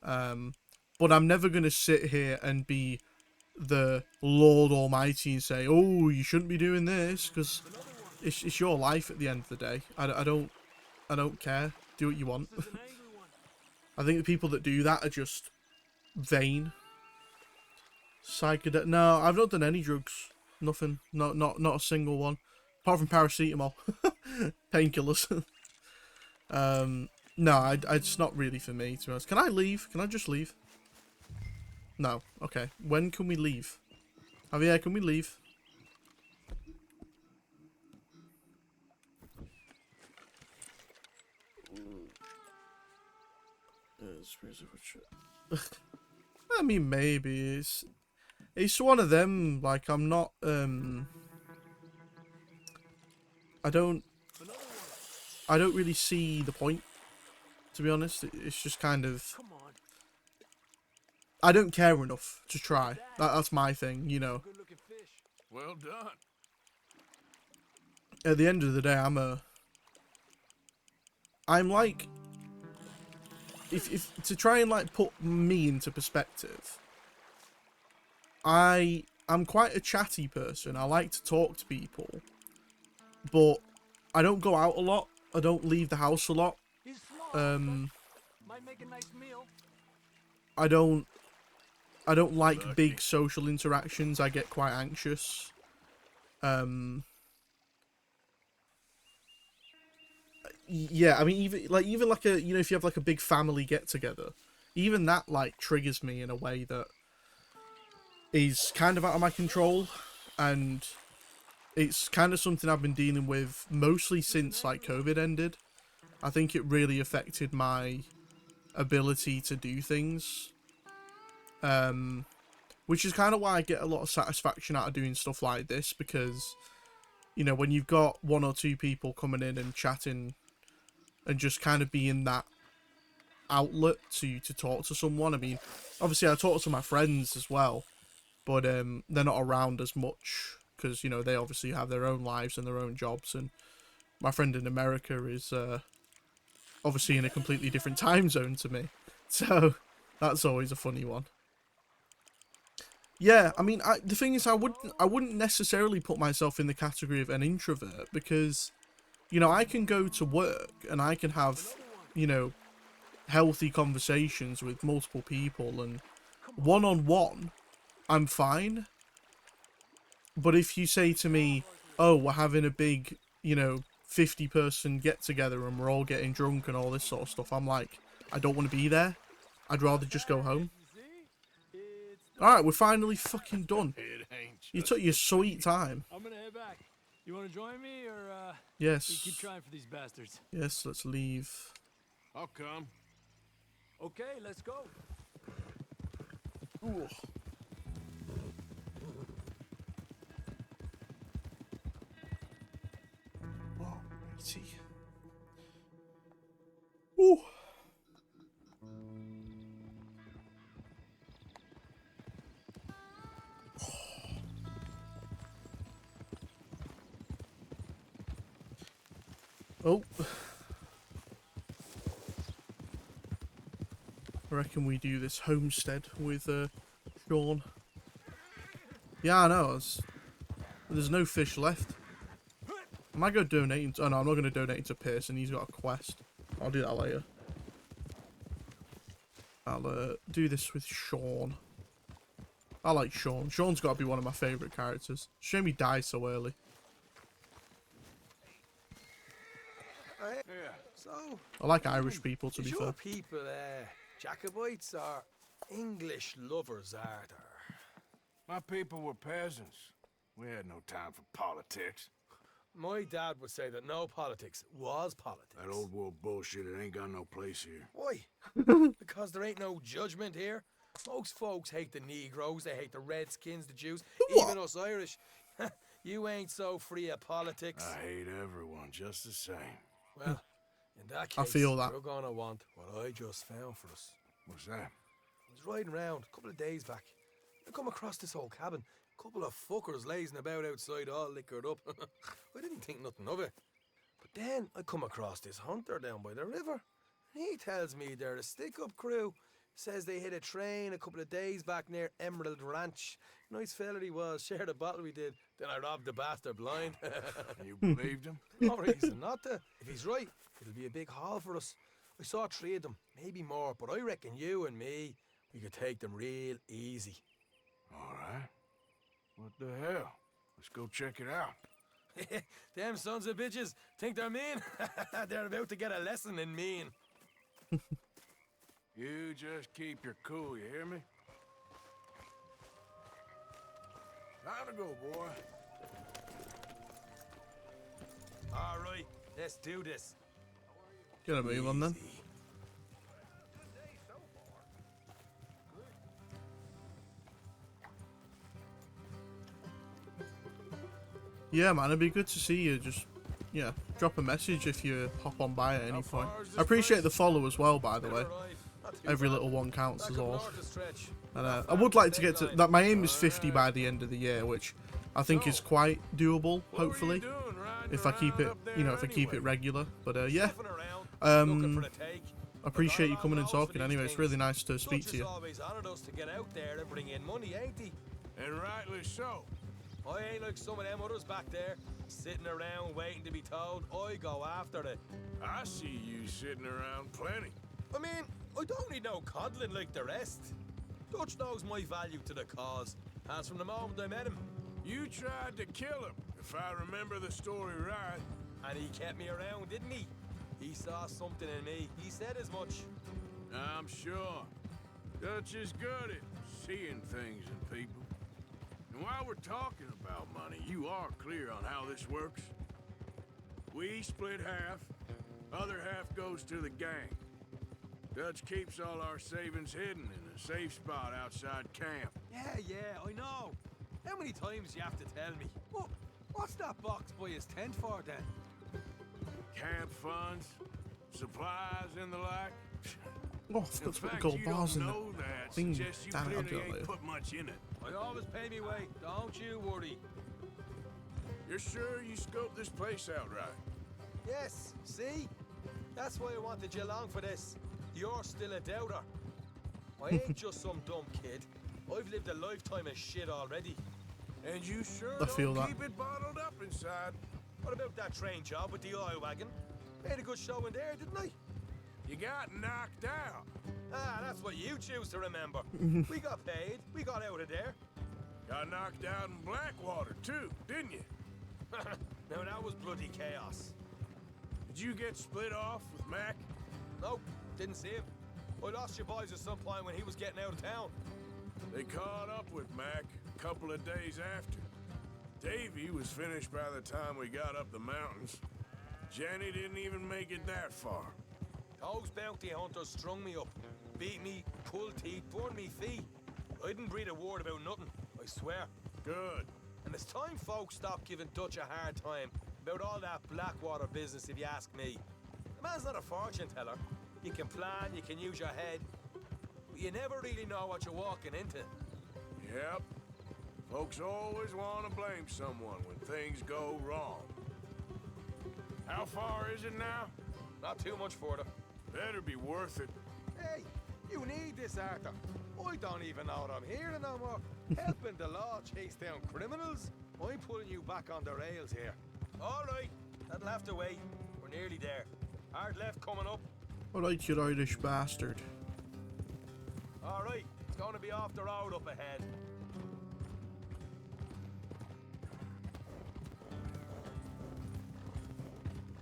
But I'm never going to sit here and be the Lord Almighty and say, oh, you shouldn't be doing this, because it's your life at the end of the day. I don't care. Do what you want. I think the people that do that are just vain. Psychedelic. No, I've not done any drugs. Nothing. Not a single one. Apart from paracetamol. Painkillers. No, it's not really for me, to be honest. Can I leave? Can I just leave? No. Okay. When can we leave? Javier, can we leave? I mean, maybe it's one of them. Like, I'm not I don't really see the point, to be honest. It's just kind of, Come on. I don't care enough to try. That's my thing, you know. Good looking fish. Well done. At the end of the day, I'm like, if to try and like put me into perspective, I'm quite a chatty person. I like to talk to people, but I don't go out a lot. I don't leave the house a lot. He's small. Might make a nice meal. I don't like big social interactions. I get quite anxious. Yeah, I mean, even like a, you know, if you have like a big family get together, even that like triggers me in a way that is kind of out of my control, and it's kind of something I've been dealing with mostly since like COVID ended. I think it really affected my ability to do things, which is kind of why I get a lot of satisfaction out of doing stuff like this, because, you know, when you've got one or two people coming in and chatting and just kind of being that outlet to talk to someone. I mean, obviously I talk to my friends as well, but they're not around as much because, you know, they obviously have their own lives and their own jobs, and my friend in America is obviously in a completely different time zone to me, so that's always a funny one. Yeah, I mean, the thing is, I wouldn't necessarily put myself in the category of an introvert, because, you know, I can go to work and I can have, you know, healthy conversations with multiple people, and one-on-one, I'm fine. But if you say to me, oh, we're having a big, you know, 50-person get-together and we're all getting drunk and all this sort of stuff, I'm like, I don't want to be there. I'd rather just go home. Alright, we're finally fucking done. It ain't You took your sweet time. I'm gonna head back. You wanna join me, or Yes. we keep trying for these bastards? Yes, let's leave. I'll come. Okay, let's go. Ooh. Oh, matey. Ooh. Oh. I reckon we do this homestead with Sean. Yeah, I know. There's no fish left. I might go donate. Oh no, I'm not going to donate to Pearson. He's got a quest. I'll do that later. I'll do this with Sean. I like Sean. Sean's got to be one of my favourite characters. Shame he died so early. Yeah. So, I like Irish people, to be is fair. your people Jacobites or English lovers, are there? My people were peasants. We had no time for politics. My dad would say that no politics was politics. That old world bullshit, it ain't got no place here. Why? Because there ain't no judgment here. Most folks hate the Negroes, they hate the Redskins, the Jews, What? even us Irish. You ain't so free of politics. I hate everyone just the same. Well, in that case, I feel that. you're gonna want what I just found for us. What's that? I was riding around a couple of days back. I come across this old cabin. Couple of fuckers lazing about outside, all liquored up. I didn't think nothing of it. But then I come across this hunter down by the river. He tells me they're a stick-up crew. Says they hit a train a couple of days back near Emerald Ranch. Nice fella he was. Shared a bottle we did. Then I robbed the bastard blind. You believed him? No reason not to. If he's right, it'll be a big haul for us. I saw 3 of them, maybe more, but I reckon you and me, we could take them real easy. All right. What the hell? Let's go check it out. Them sons of bitches think they're mean. They're about to get a lesson in mean. You just keep your cool, you hear me? Time to go, boy. All right, let's do this. Gonna move on then. Easy. Yeah, man, it'd be good to see you just yeah, drop a message if you hop on by at any far point. is this I appreciate place? the follow as well, by the way. Alright, not too Every bad. little one counts Back as up all. north a stretch. And Not I far would from like the to get to line. that. My aim is 50 by the end of the year, which I think is quite doable. What were you Hopefully, doing riding if I keep around it, up there you know, if I keep it anyway? regular. But yeah, Sniffing around, looking for the take. appreciate you We've got coming a and lot of talking. those for Anyway, these it's really things. nice to speak Dutch to you. has always honoured us to get out there and bring in money, ain't he? And rightly so. I ain't like some of them others back there, sitting around waiting to be told. I go after it. I see you sitting around plenty. I mean, I don't need no coddling like the rest. Dutch knows my value to the cause, as from the moment I met him. You tried to kill him, if I remember the story right. And he kept me around, didn't he? He saw something in me. He said as much. I'm sure. Dutch is good at seeing things in people. And while we're talking about money, you are clear on how this works? We split half, other half goes to the gang. Dutch keeps all our savings hidden in a safe spot outside camp. Yeah, I know. How many times you have to tell me? What's that box by his tent for then? Camp funds, supplies, and the like. Oh, In that's what the fact, gold you bars don't in the know that thing. suggests you Damn it, I'll clearly do it ain't later. put much in it. I always pay me way, don't you worry. You're sure you scoped this place out right? Yes, see? That's why I wanted you along for this. You're still a doubter. I ain't just some dumb kid. I've lived a lifetime of shit already. And you sure I feel don't that. keep it bottled up inside. What about that train job with the oil wagon? Made a good show in there, didn't I? You got knocked out. Ah, that's what you choose to remember. We got paid. We got out of there. Got knocked out in Blackwater, too, didn't you? Now that was bloody chaos. Did you get split off with Mac? Nope, didn't see him. I lost your boys at some point when he was getting out of town. They caught up with Mac a couple of days after. Davy was finished by the time we got up the mountains. Jenny didn't even make it that far. Those bounty hunters strung me up, beat me, pulled teeth, burned me feet. I didn't breathe a word about nothing, I swear. Good. And it's time folks stop giving Dutch a hard time about all that Blackwater business, if you ask me. The man's not a fortune teller. You can plan, you can use your head, but you never really know what you're walking into. Yep. Folks always want to blame someone when things go wrong. How far is it now? Not too much further. Better be worth it. Hey, you need this, Arthur. I don't even know what I'm hearing no more. Helping the law chase down criminals? I'm putting you back on the rails here. All right, that'll have to wait. We're nearly there. Hard left coming up. Alright, you Irish bastard. All right, it's going to be off the road up ahead.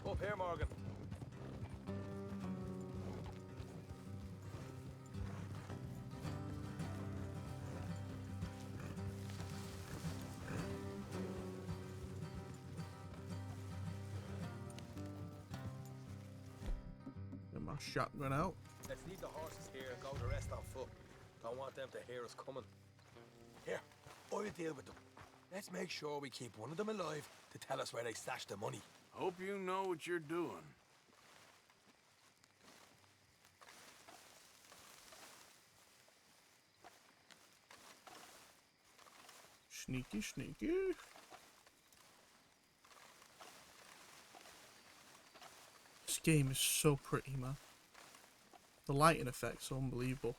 Up here, Morgan. Get my shotgun out. Let's leave the horses here and go the rest on foot. Don't want them to hear us coming. Here, I'll deal with them. Let's make sure we keep one of them alive to tell us where they stashed the money. Hope you know what you're doing. Sneaky, sneaky. This game is so pretty, man. The lighting effects are unbelievable.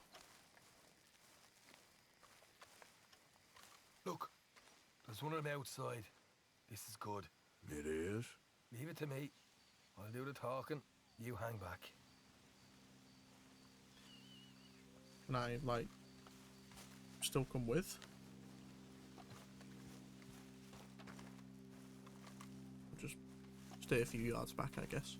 Look, there's one of them outside. This is good. It is? Leave it to me. I'll do the talking. You hang back. And I, like, still come with. I'll just stay a few yards back, I guess.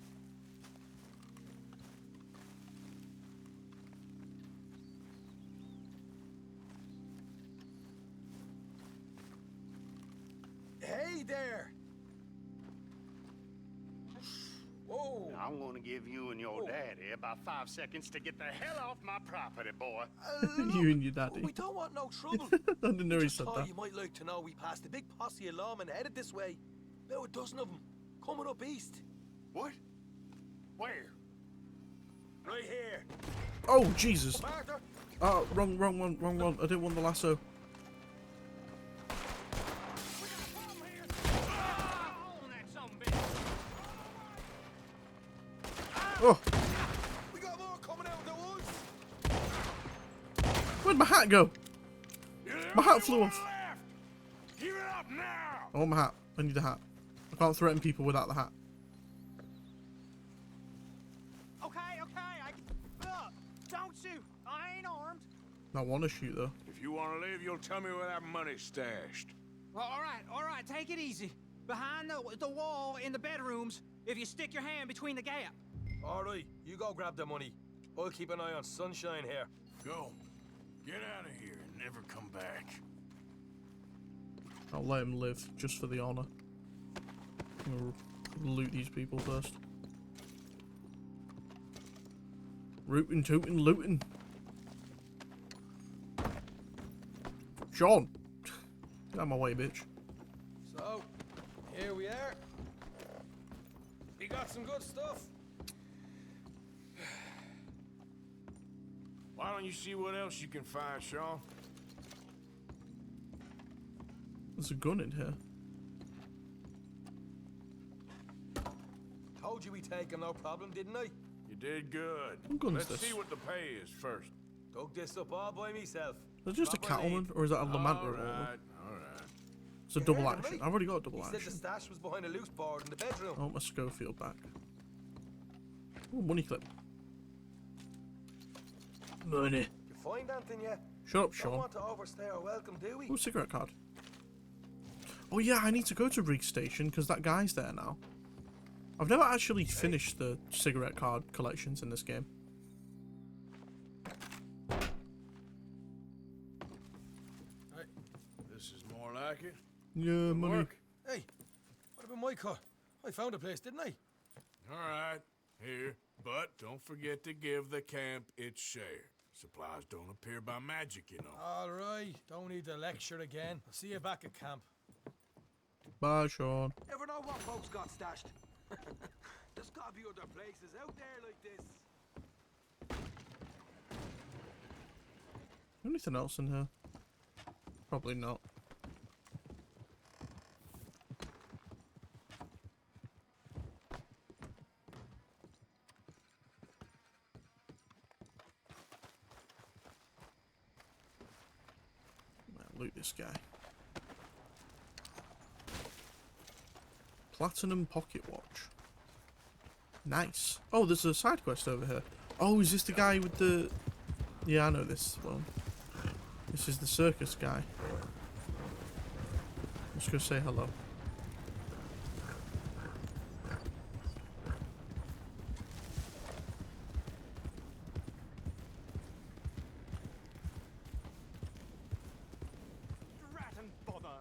Hey there! Whoa! I'm gonna give you and your daddy about 5 seconds to get the hell off my property, boy. You and your daddy. We don't want no trouble. I didn't know he Just said thought that. you might like to know we passed a big posse of lawmen headed this way. About a dozen of them. coming up east. What? Where? Right here. Oh, Jesus. Arthur. Oh, wrong one. I didn't want the lasso. Oh, We got more coming out of the woods. where'd my hat go? My hat flew off. Give it up now! I want my hat. I need the hat. I can't threaten people without the hat. Okay, look, don't shoot. I ain't armed. I want to shoot though. If you want to live, you'll tell me where that money's stashed. Well, all right, take it easy. Behind the wall in the bedrooms, if you stick your hand between the gap. All right, you go grab the money. I'll keep an eye on Sunshine here. Go. Get out of here and never come back. I'll let him live, just for the honor. I'm gonna loot these people first. Rootin', tootin', lootin'. John! Get out of my way, bitch. So, here we are. We got some good stuff. Why don't you see what else you can find, Sean? There's a gun in here. Told you we take him, no problem, didn't I? You did good. What gun is Let's this? see what the pay is first. Dug this up all by myself. Is that just a Not by me. cattleman, or is that a Lamanta revolver? Alright. It's a You double heard him, action. right? I've already got a double He said the action. stash was behind a loose board in the bedroom. I want my Schofield back. Oh, money clip. Money. You find anything yet? Shut up, Don't Sean. want to overstay our welcome, do we? Oh, cigarette card. Oh yeah, I need to go to Rig Station because that guy's there now. I've never actually finished the cigarette card collections in this game. This is more like it. Yeah, Good money. work. Hey, what about my car? I found a place, didn't I? Alright, here. But don't forget to give the camp its share. Supplies don't appear by magic, you know. All right, don't need to lecture again. I'll see you back at camp. Bye, Sean. Ever know what folks got stashed? There's gotta be other places out there like this. Anything else in here? Probably not. Loot this guy. Platinum pocket watch. Nice. Oh, there's a side quest over here. Oh, is this the guy with the... Yeah, I know this one. This is the circus guy. Let's go say hello. Rat and bother.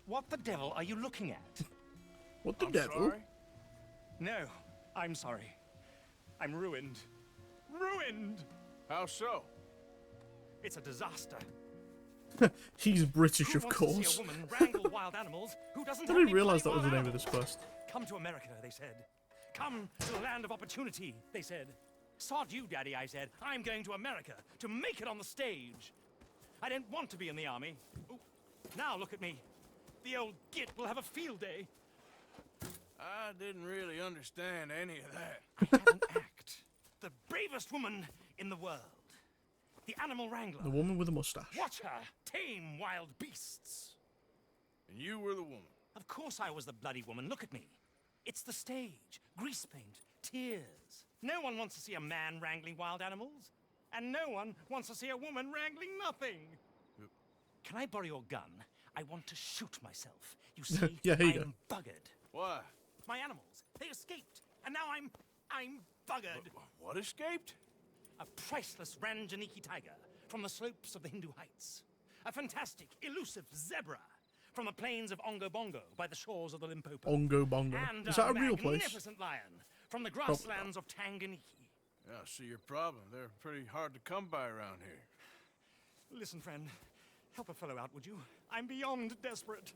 What the devil are you looking at? What the I'm devil? sorry. No, I'm sorry. I'm ruined. Ruined! How so? It's a disaster. He's British, Who of wants to course. see a woman wrangle wild animals who doesn't I have didn't any realise bloody that was the wild name of this animals? quest. Come to America, they said. Come to the land of opportunity, they said. Sod you, Daddy, I said. I'm going to America to make it on the stage. I didn't want to be in the army. Ooh, now look at me. The old git will have a field day. I didn't really understand any of that. I had an act. The bravest woman in the world. The animal wrangler. The woman with a mustache. Watch her tame wild beasts. And you were the woman. Of course I was the bloody woman. Look at me. It's the stage. Grease paint. Tears. No one wants to see a man wrangling wild animals. And no one wants to see a woman wrangling nothing. Can I borrow your gun? I want to shoot myself. You see, Yeah, here you I'm buggered. Why? My animals, they escaped. And now I'm buggered. What escaped? A priceless Ranjaniki tiger from the slopes of the Hindu Heights. A fantastic, elusive zebra from the plains of Ongo Bongo by the shores of the Limpopo. Ongo Bongo. And Is that a real place? magnificent lion from the grasslands of Tanganyika. Yeah, I see your problem. They're pretty hard to come by around here. Listen, friend, Help a fellow out, would you? I'm beyond desperate.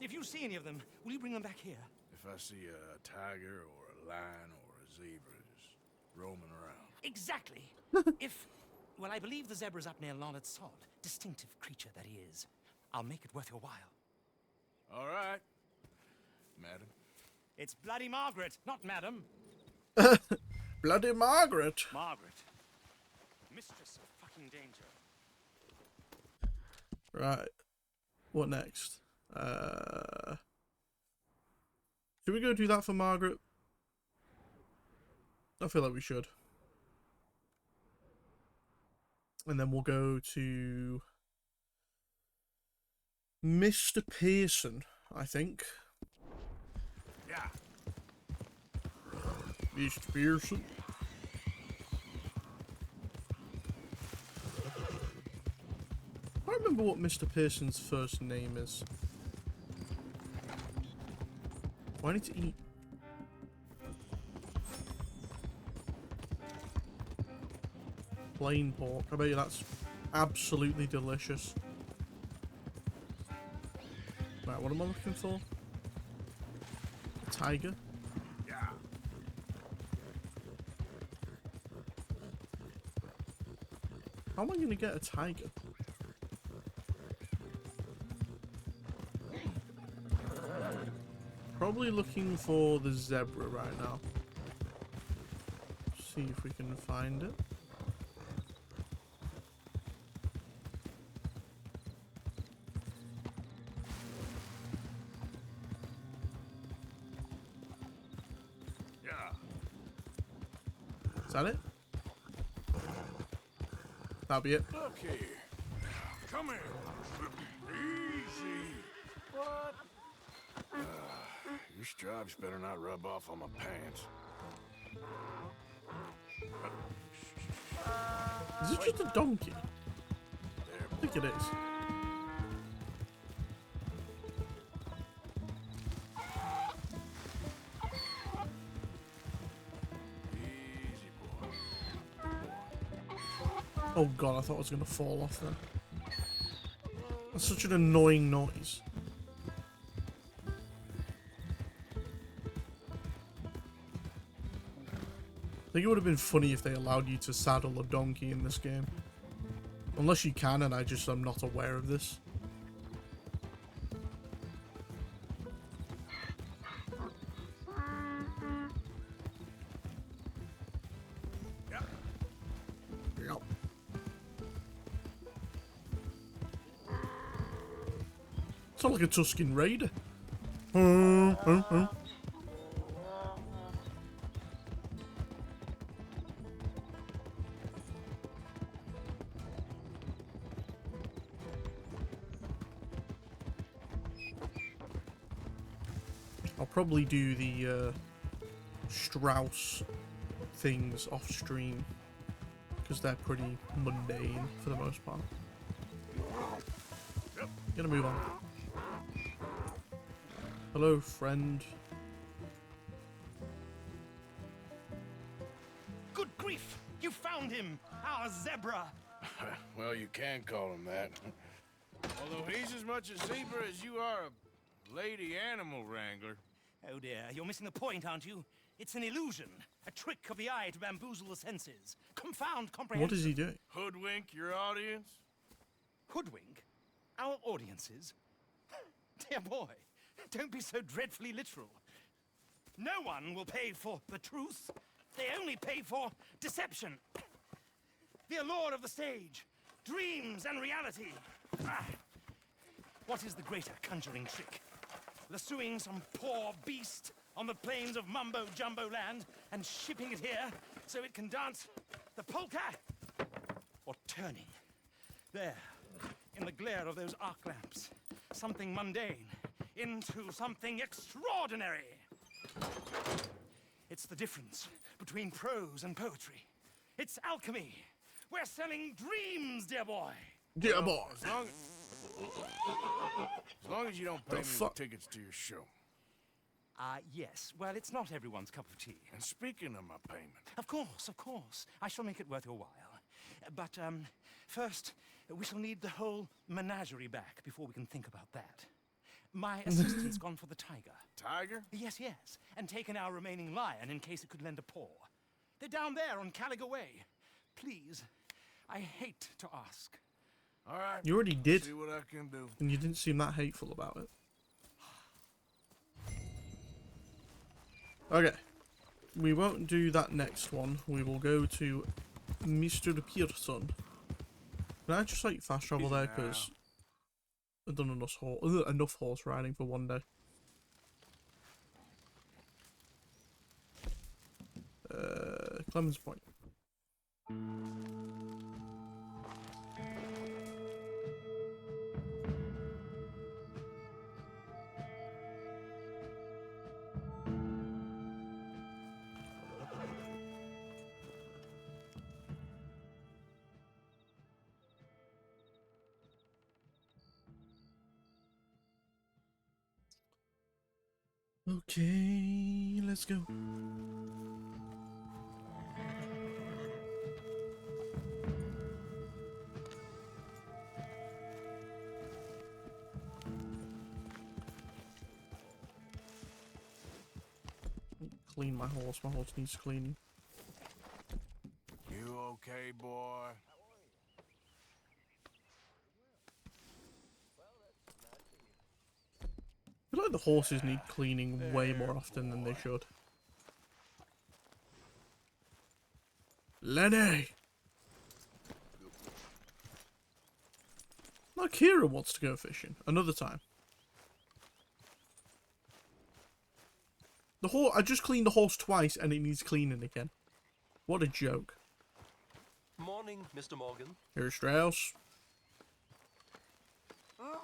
If you see any of them, will you bring them back here? If I see a tiger or a lion or a zebra just roaming around. Exactly. Well, I believe the zebra's up near Lonnet Sod. Distinctive creature that he is. I'll make it worth your while. All right, madam. It's Bloody Margaret, not Madam. Bloody Margaret. Margaret. Mistress of fucking danger. Right. What next? Should we go do that for Margaret? I feel like we should. And then we'll go to Mr. Pearson, I think. Yeah. Mr. Pearson. I don't remember what Mr. Pearson's first name is. Oh, I need to eat. Plain pork. I bet you that's absolutely delicious. Right, what am I looking for? A tiger? Yeah. How am I going to get a tiger? Probably looking for the zebra right now. See if we can find it. Yeah. Is that it? That'll be it. Look here. Come here. Easy. What? Your stripes better not rub off on my pants. Is it just a donkey? I think it is. Easy, boy. Oh god, I thought I was going to fall off then. That's such an annoying noise. I think it would have been funny if they allowed you to saddle a donkey in this game. Unless you can, and I just am not aware of this. Yep. Yep. Sound like a Tuscan Raider. I'll probably do the Strauss things off stream because they're pretty mundane for the most part. Gonna move on. Hello, friend. Good grief! You found him! Our zebra! Well, you can call him that. Although he's as much a zebra as you are a lady animal wrangler. Oh dear, you're missing the point, aren't you? It's an illusion. A trick of the eye to bamboozle the senses. Confound comprehension. What is he doing? Hoodwink your audience? Hoodwink? Our audiences? Dear boy, don't be so dreadfully literal. No one will pay for the truth. They only pay for deception. The allure of the stage. Dreams and reality. What is the greater conjuring trick? Lassoing some poor beast on the plains of mumbo-jumbo land and shipping it here so it can dance the polka? Or turning, there, in the glare of those arc lamps, something mundane into something extraordinary? It's the difference between prose and poetry. It's alchemy. We're selling dreams, dear boy. Dear boy. As long as you don't pay me with tickets to your show. Yes. Well, it's not everyone's cup of tea. And speaking of my payment... Of course, of course. I shall make it worth your while. But, first, we shall need the whole menagerie back before we can think about that. My assistant's gone for the tiger. Tiger? Yes, yes, and taken our remaining lion in case it could lend a paw. They're down there on Caliga Way. Please, I hate to ask. All right. You already did. See what I can do. And you didn't seem that hateful about it. Okay. We won't do that next one. We will go to Mr. Pearson. Can I just like fast travel there? Because I've done enough horse riding for one day. Clemens Point. Okay, let's go. Clean my horse needs cleaning. You okay, boy? I feel like the horses need cleaning way more often than they should. Lenny! Now Kira wants to go fishing. Another time. The horse. I just cleaned the horse twice and it needs cleaning again. What a joke. Morning, Mr. Morgan. Here's Strauss. Oh,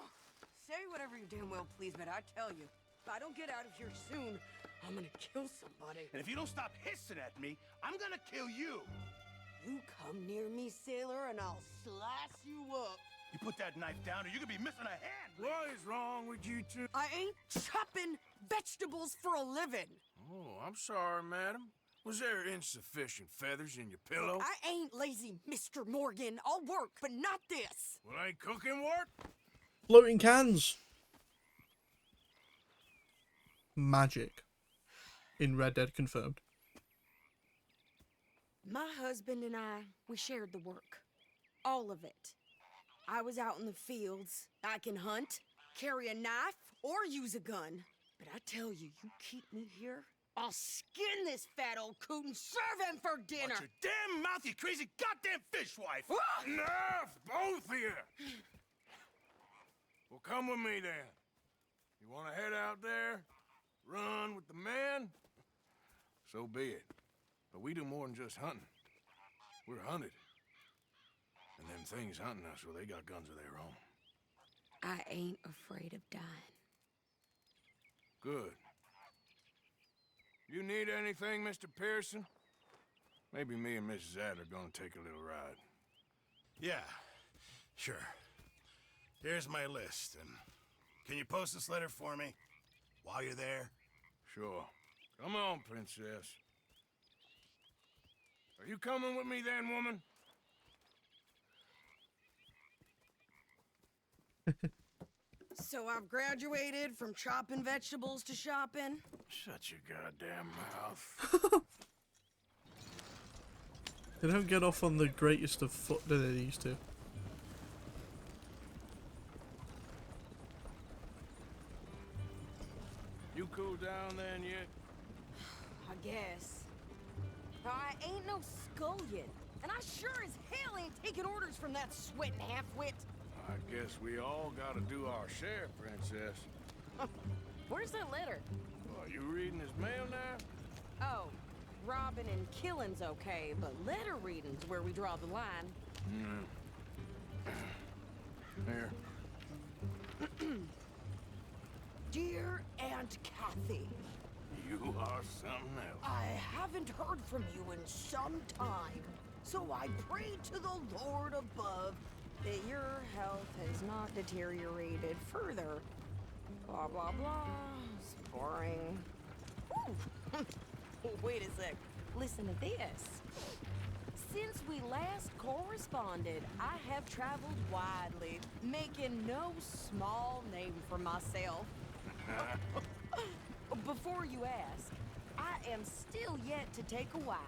say whatever you damn well please, but I tell you, if I don't get out of here soon, I'm gonna kill somebody. And if you don't stop hissing at me, I'm gonna kill you. You come near me, sailor, and I'll slice you up. You put that knife down or you could be missing a hand. What is wrong with you two? I ain't chopping vegetables for a living. Oh, I'm sorry, madam. Was there insufficient feathers in your pillow? I ain't lazy, Mr. Morgan. I'll work, but not this. Well, ain't cooking work? Floating cans. Magic. In Red Dead confirmed. My husband and I, we shared the work. All of it. I was out in the fields. I can hunt, carry a knife, or use a gun. But I tell you, you keep me here, I'll skin this fat old coot and serve him for dinner. Watch your damn mouth, you crazy goddamn fishwife. Enough, both of you. Well, come with me then. You want to head out there, run with the men? So be it. But we do more than just hunting. We're hunted. And them things hunting us, well, they got guns of their own. I ain't afraid of dying. Good. You need anything, Mr. Pearson? Maybe me and Mrs. Adler are gonna take a little ride. Yeah, sure. Here's my list, and can you post this letter for me while you're there? Sure. Come on, princess. Are you coming with me then, woman? So I've graduated from chopping vegetables to shopping. Shut your goddamn mouth. They don't get off on the greatest of foot that they used to. You cool down then yet? I guess. I ain't no scullion, and I sure as hell ain't taking orders from that sweating half-wit. I guess we all gotta do our share, princess. Where's that letter? Are you reading his mail now? Oh, robbing and killing's okay, but letter reading's where we draw the line. Here. Dear Aunt Kathy, You are something else. I haven't heard from you in some time, so I pray to the Lord above that your health has not deteriorated further. Blah, blah, blah. It's boring. Ooh. Wait a sec. Listen to this. Since we last corresponded, I have traveled widely, making no small name for myself. Before you ask, I am still yet to take a wife,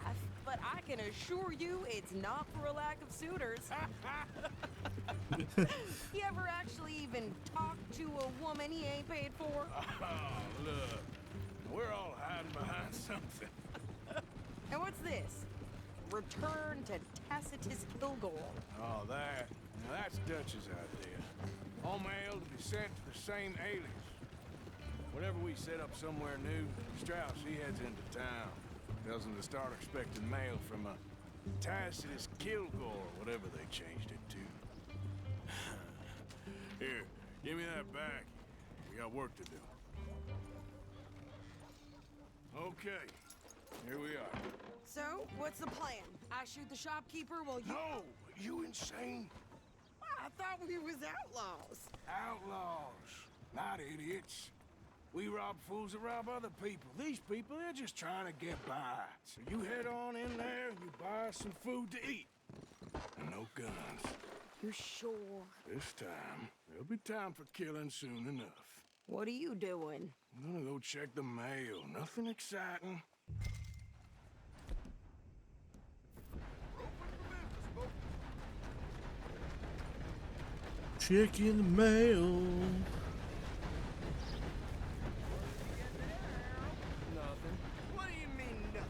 but I can assure you it's not for a lack of suitors. You ever actually even talk to a woman he ain't paid for? Oh, look. We're all hiding behind something. And what's this? Return to Tacitus Kilgore. Oh, that's Dutch's idea. All mail to be sent to the same alias. Whenever we set up somewhere new, Strauss, he heads into town. Tells them to start expecting mail from a Tacitus Kilgore, whatever they changed it to. Here, give me that back. We got work to do. Okay, here we are. So, what's the plan? I shoot the shopkeeper while you... No! You insane? I thought we was outlaws. Outlaws, not idiots. We rob fools that rob other people. These people, they're just trying to get by. So you head on in there and you buy some food to eat. And no guns. You're sure? This time, there'll be time for killing soon enough. What are you doing? I'm gonna go check the mail. Nothing exciting. Checking the mail. Nothing. What do you mean, nothing?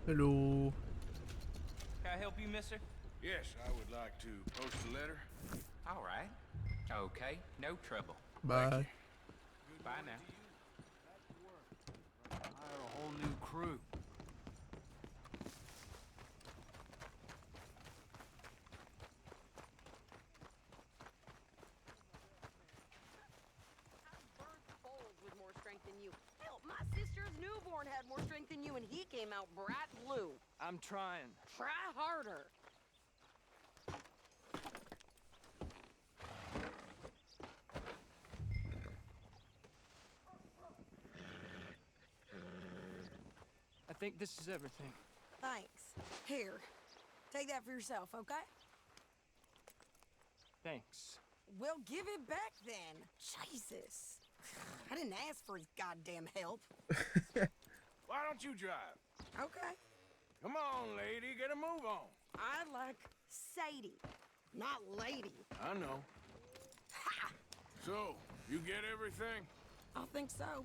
Hello. Can I help you, mister? Yes, I would like to post a letter. All right. Okay, no trouble. Bye. Bye now. I have a whole new crew. With more strength than you. Hell, my sister's newborn had more strength than you, and he came out bright blue. I'm trying. Try harder. I think this is everything. Thanks. Here, take that for yourself, okay? Thanks. Well, give it back then. Jesus. I didn't ask for his goddamn help. Why don't you drive? Okay. Come on, lady, get a move on. I like Sadie, not lady. I know. Ha! So, you get everything? I think so.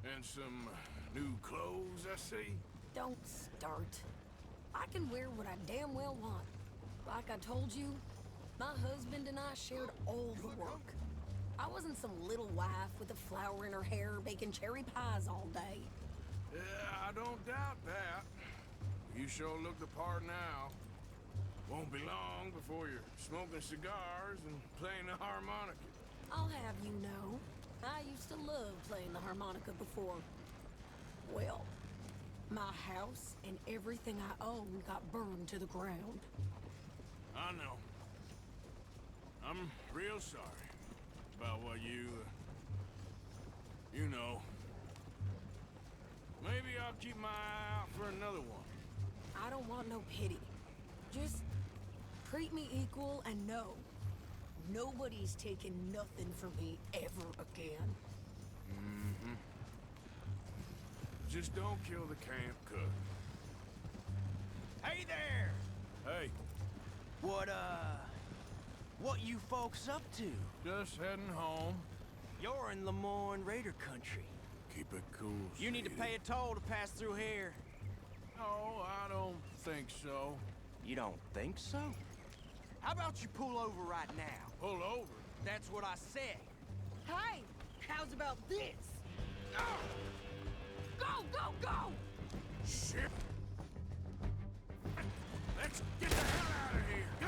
And some new clothes, I see? Don't start. I can wear what I damn well want. Like I told you, my husband and I shared all the work. I wasn't some little wife with a flower in her hair baking cherry pies all day. Yeah, I don't doubt that. You sure look the part now. Won't be long before you're smoking cigars and playing the harmonica. I'll have you know, I used to love playing the harmonica before. Well, my house and everything I own got burned to the ground. I know. I'm real sorry about what you know. Maybe I'll keep my eye out for another one. I don't want no pity. Just treat me equal and know nobody's taking nothing from me ever again. Mm-hmm. Just don't kill the camp cook. Hey there! Hey, What you folks up to? just heading home. You're in Lemoyne Raider country. Keep it cool, You need to sweetie. pay a toll to pass through here. No, I don't think so. You don't think so? How about you pull over right now? Pull over? That's what I said. Hey, how's about this? Go, go, go! Shit! Let's get the hell out of here! Go!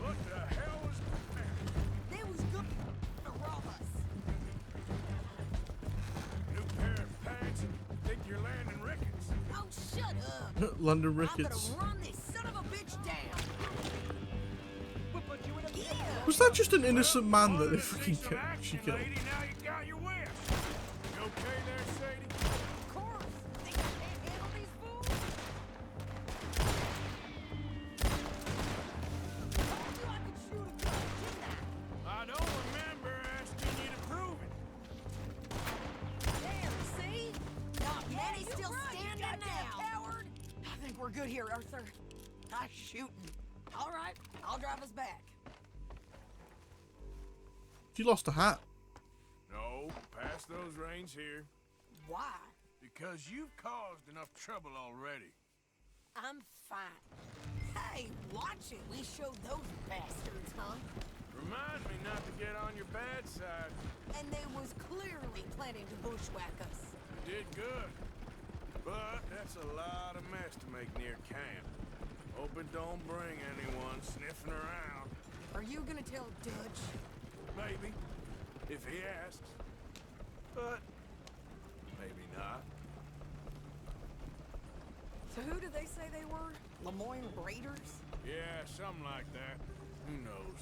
What the hell was that? They was good to rob us. New pair of pants and think you're landing Ricketts. Oh, shut up! London I'm Ricketts. gonna run this son of a bitch down. Was that just an innocent man that they fucking she killed? Lady, now you got your wish. You okay there, Sadie? Of course. Think I can't handle these fools? Told you I could shoot a gun, didn't I? I don't remember asking you to prove it. There, see? Not many still standing now. Coward. I think we're good here, Arthur. Nice shooting. All right, I'll drive us back. She lost a hat. No, pass those reins here. Why? Because you've caused enough trouble already. I'm fine. Hey, watch it. We showed those bastards, huh? Remind me not to get on your bad side. And they was clearly planning to bushwhack us. You did good. But that's a lot of mess to make near camp. Hope it don't bring anyone sniffing around. Are you gonna tell Dutch? Maybe, if he asks. But maybe not. So who did they say they were? Lemoyne Raiders? Yeah, something like that. Who knows?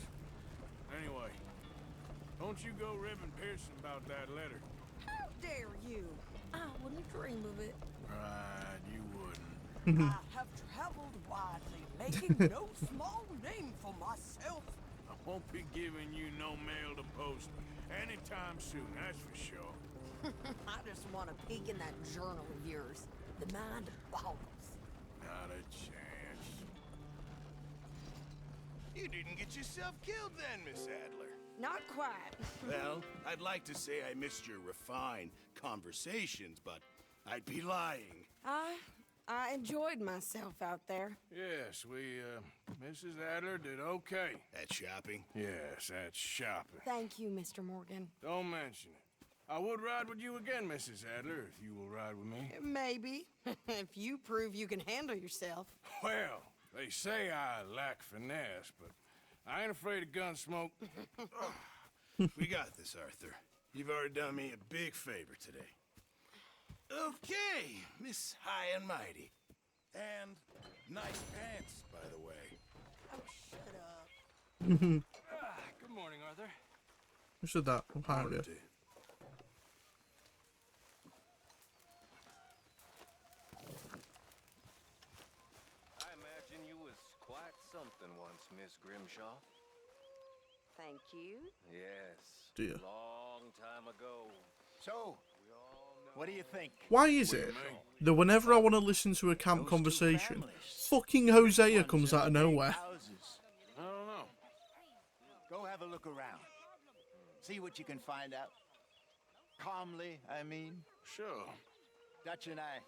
Anyway, don't you go ribbing Pearson about that letter. How dare you? I wouldn't dream of it. Right, you wouldn't. I have traveled widely, making no small name for myself. I won't be giving you no mail to post anytime soon, that's for sure. I just want to peek in that journal of yours. The mind boggles. Not a chance. You didn't get yourself killed then, Miss Adler. Not quite. Well, I'd like to say I missed your refined conversations, but I'd be lying. I enjoyed myself out there. Yes, Mrs. Adler did okay. At shopping? Yes, that's shopping. Thank you, Mr. Morgan. Don't mention it. I would ride with you again, Mrs. Adler, if you will ride with me. Maybe. If you prove you can handle yourself. Well, they say I lack finesse, but I ain't afraid of gun smoke. We got this, Arthur. You've already done me a big favor today. Okay, Miss High and Mighty. And nice pants, by the way. Oh, shut up. Good morning, Arthur. Who said that? I'm hired you. I imagine you was quite something once, Miss Grimshaw. Thank you. Yes. Dear. Long time ago. So, what do you think? Why is it that whenever I want to listen to a camp conversation, fucking Hosea comes out of nowhere? I don't know. Go have a look around. See what you can find out. Calmly, I mean. Sure. Dutch and I,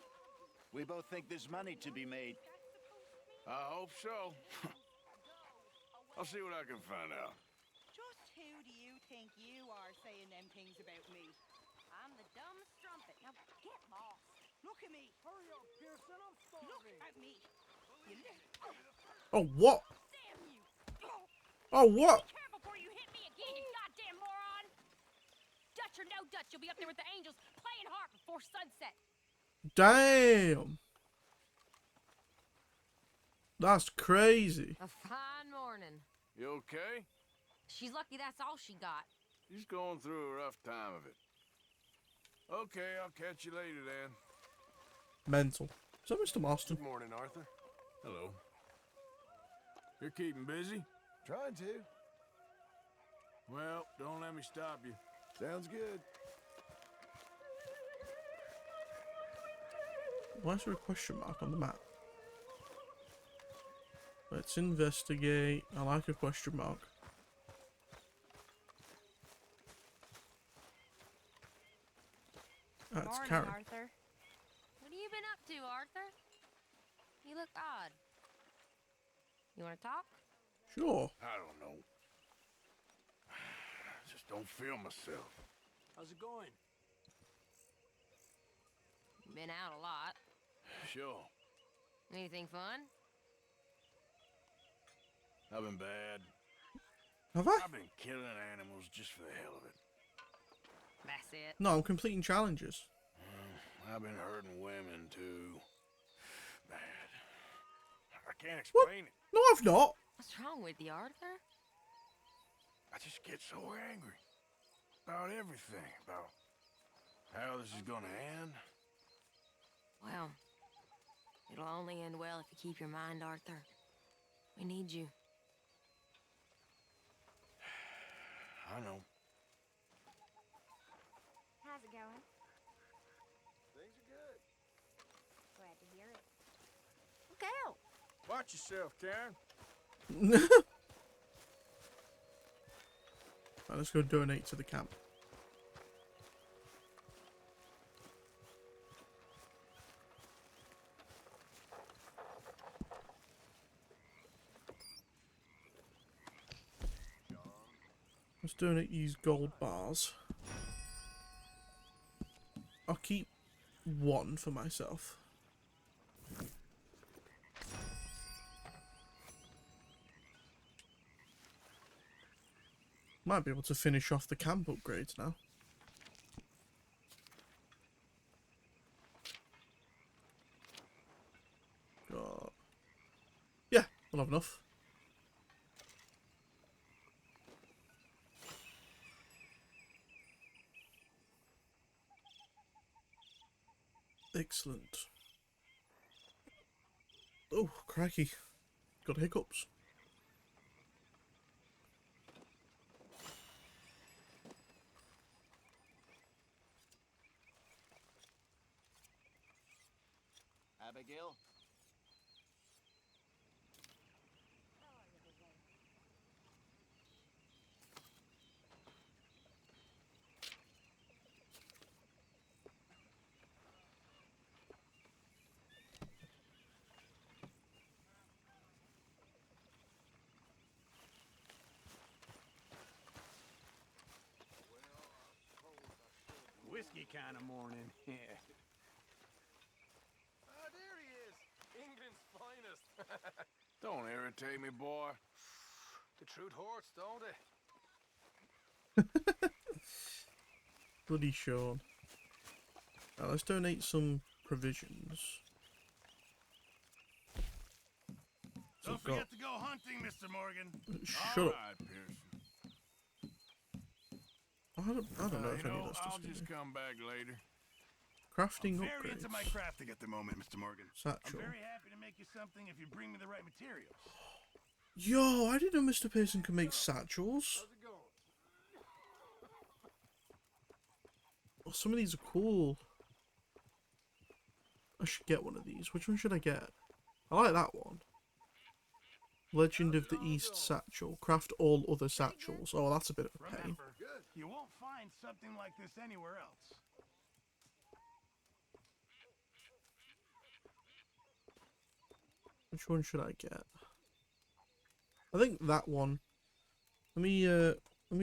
we both think there's money to be made. I hope so. I'll see what I can find out. Just who do you think you are saying them things about me? I'm the dumb strumpet. Now get lost. Look at me. Hurry up, Pearson. I'm starving. Look at me. You Oh, what? damn you. Oh, what? Be careful before you hit me again, you goddamn moron. Dutch or no Dutch, you'll be up there with the angels playing harp before sunset. Damn. That's crazy. A fine morning. You okay? She's lucky that's all she got. She's going through a rough time of it. Okay, I'll catch you later then. Mental. Is that Mr. Marston? Good morning, Arthur. Hello. You're keeping busy? Trying to. Well, don't let me stop you. Sounds good. Why is there a question mark on the map? Let's investigate. I like a question mark. That's Morning, Karen. Arthur. What have you been up to, Arthur? You look odd. You want to talk? Sure. I don't know. Just don't feel myself. How's it going? Been out a lot. Sure. Anything fun? I've been bad. Have I? I've been killing animals just for the hell of it. That's it. No, I'm completing challenges. I've been hurting women too. Bad. I can't explain it. No, I've not. What's wrong with you, Arthur? I just get so angry about everything, about how this is gonna end. Well, it'll only end well if you keep your mind, Arthur. We need you. I know. How's it going? Things are good. Glad to hear it. Look out! Watch yourself, Karen. Right, let's go donate to the camp. Let's donate these gold bars. I'll keep one for myself. Might be able to finish off the camp upgrades now. Yeah, we'll have enough. Excellent. Oh, crikey. Got hiccups. Abigail? Whiskey kind of morning. Yeah. Ah, there he is. England's finest. Don't irritate me, boy. The truth hurts, don't it? Bloody Sean. Now let's donate some provisions. So Don't forget to go hunting, Mr. Morgan. Shut up. Alright, Pearson. I don't know if You any of know, that stuff's I'll just gonna come back later. crafting I'm very into my upgrades. crafting at the moment, Mr. Morgan. Satchel. I'm very happy to make you something if you bring me the right materials. Yo, I didn't know Mr. Pearson could make satchels. Oh, some of these are cool. I should get one of these. Which one should I get? I like that one. Legend of the East Satchel. Craft all other satchels. Oh, that's a bit of a pain. Remember, you won't find something like this anywhere else. Which one should I get? I think that one. Let me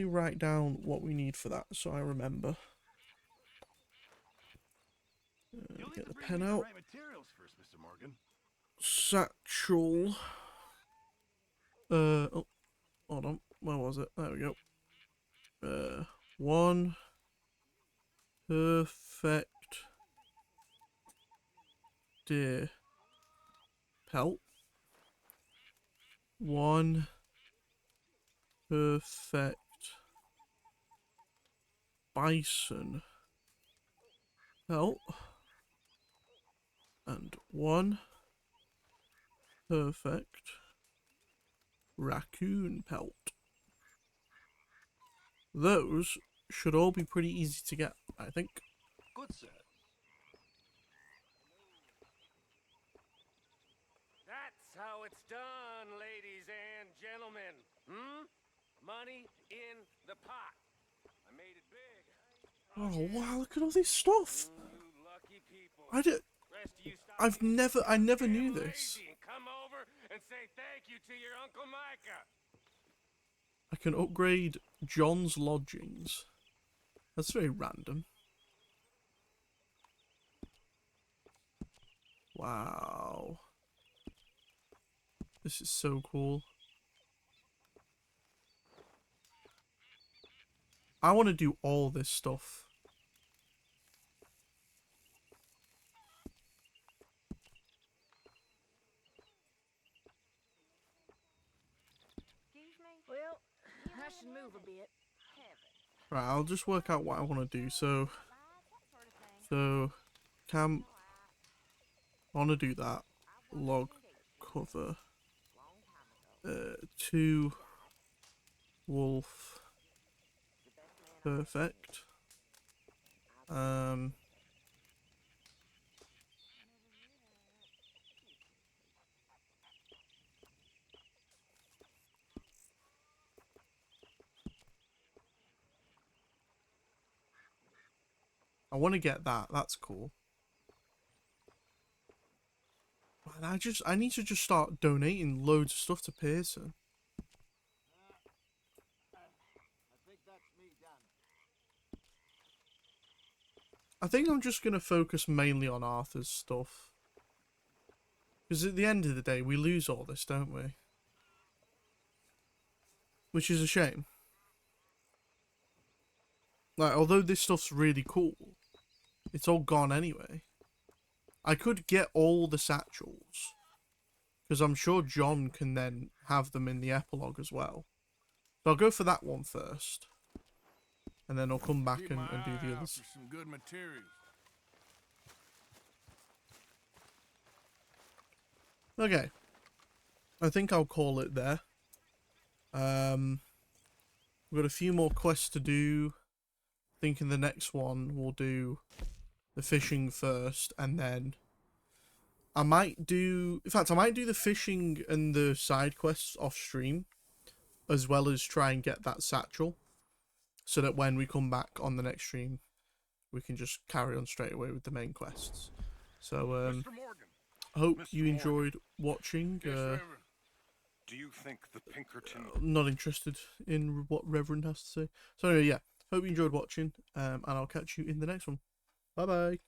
write down what we need for that so I remember. Get the pen out. Right materials first, Mr. Morgan. Satchel. Oh, hold on. Where was it? There we go. One perfect deer pelt. One perfect bison pelt. And one perfect raccoon pelt. Those should all be pretty easy to get, I think. Good, sir. That's how it's done, ladies and gentlemen. Money in the pot. I made it big. Oh wow, look at all this stuff. You lucky people. I never knew this. And come over and say thank you to your Uncle Micah. I can upgrade John's lodgings. That's very random. Wow. This is so cool. I want to do all this stuff. should move a bit. Right, I'll just work out what I want to do. So camp. I want to do that. Log cover. 2 wolf. Perfect. I want to get that. That's cool. Man, I need to just start donating loads of stuff to Pearson. I think I'm just going to focus mainly on Arthur's stuff. Because at the end of the day, we lose all this, don't we? Which is a shame. Like, although this stuff's really cool, it's all gone anyway. I could get all the satchels, because I'm sure John can then have them in the epilogue as well. So I'll go for that one first, and then I'll come back and do the others. For some good materials. Okay, I think I'll call it there. We've got a few more quests to do. I think in the next one we'll do the fishing first, and then I might do... In fact, I might do the fishing and the side quests off stream, as well as try and get that satchel, so that when we come back on the next stream, we can just carry on straight away with the main quests. So, I hope you enjoyed watching. Do you think the Pinkerton... Not interested in what Reverend has to say. So anyway, yeah. Hope you enjoyed watching, and I'll catch you in the next one. Bye-bye.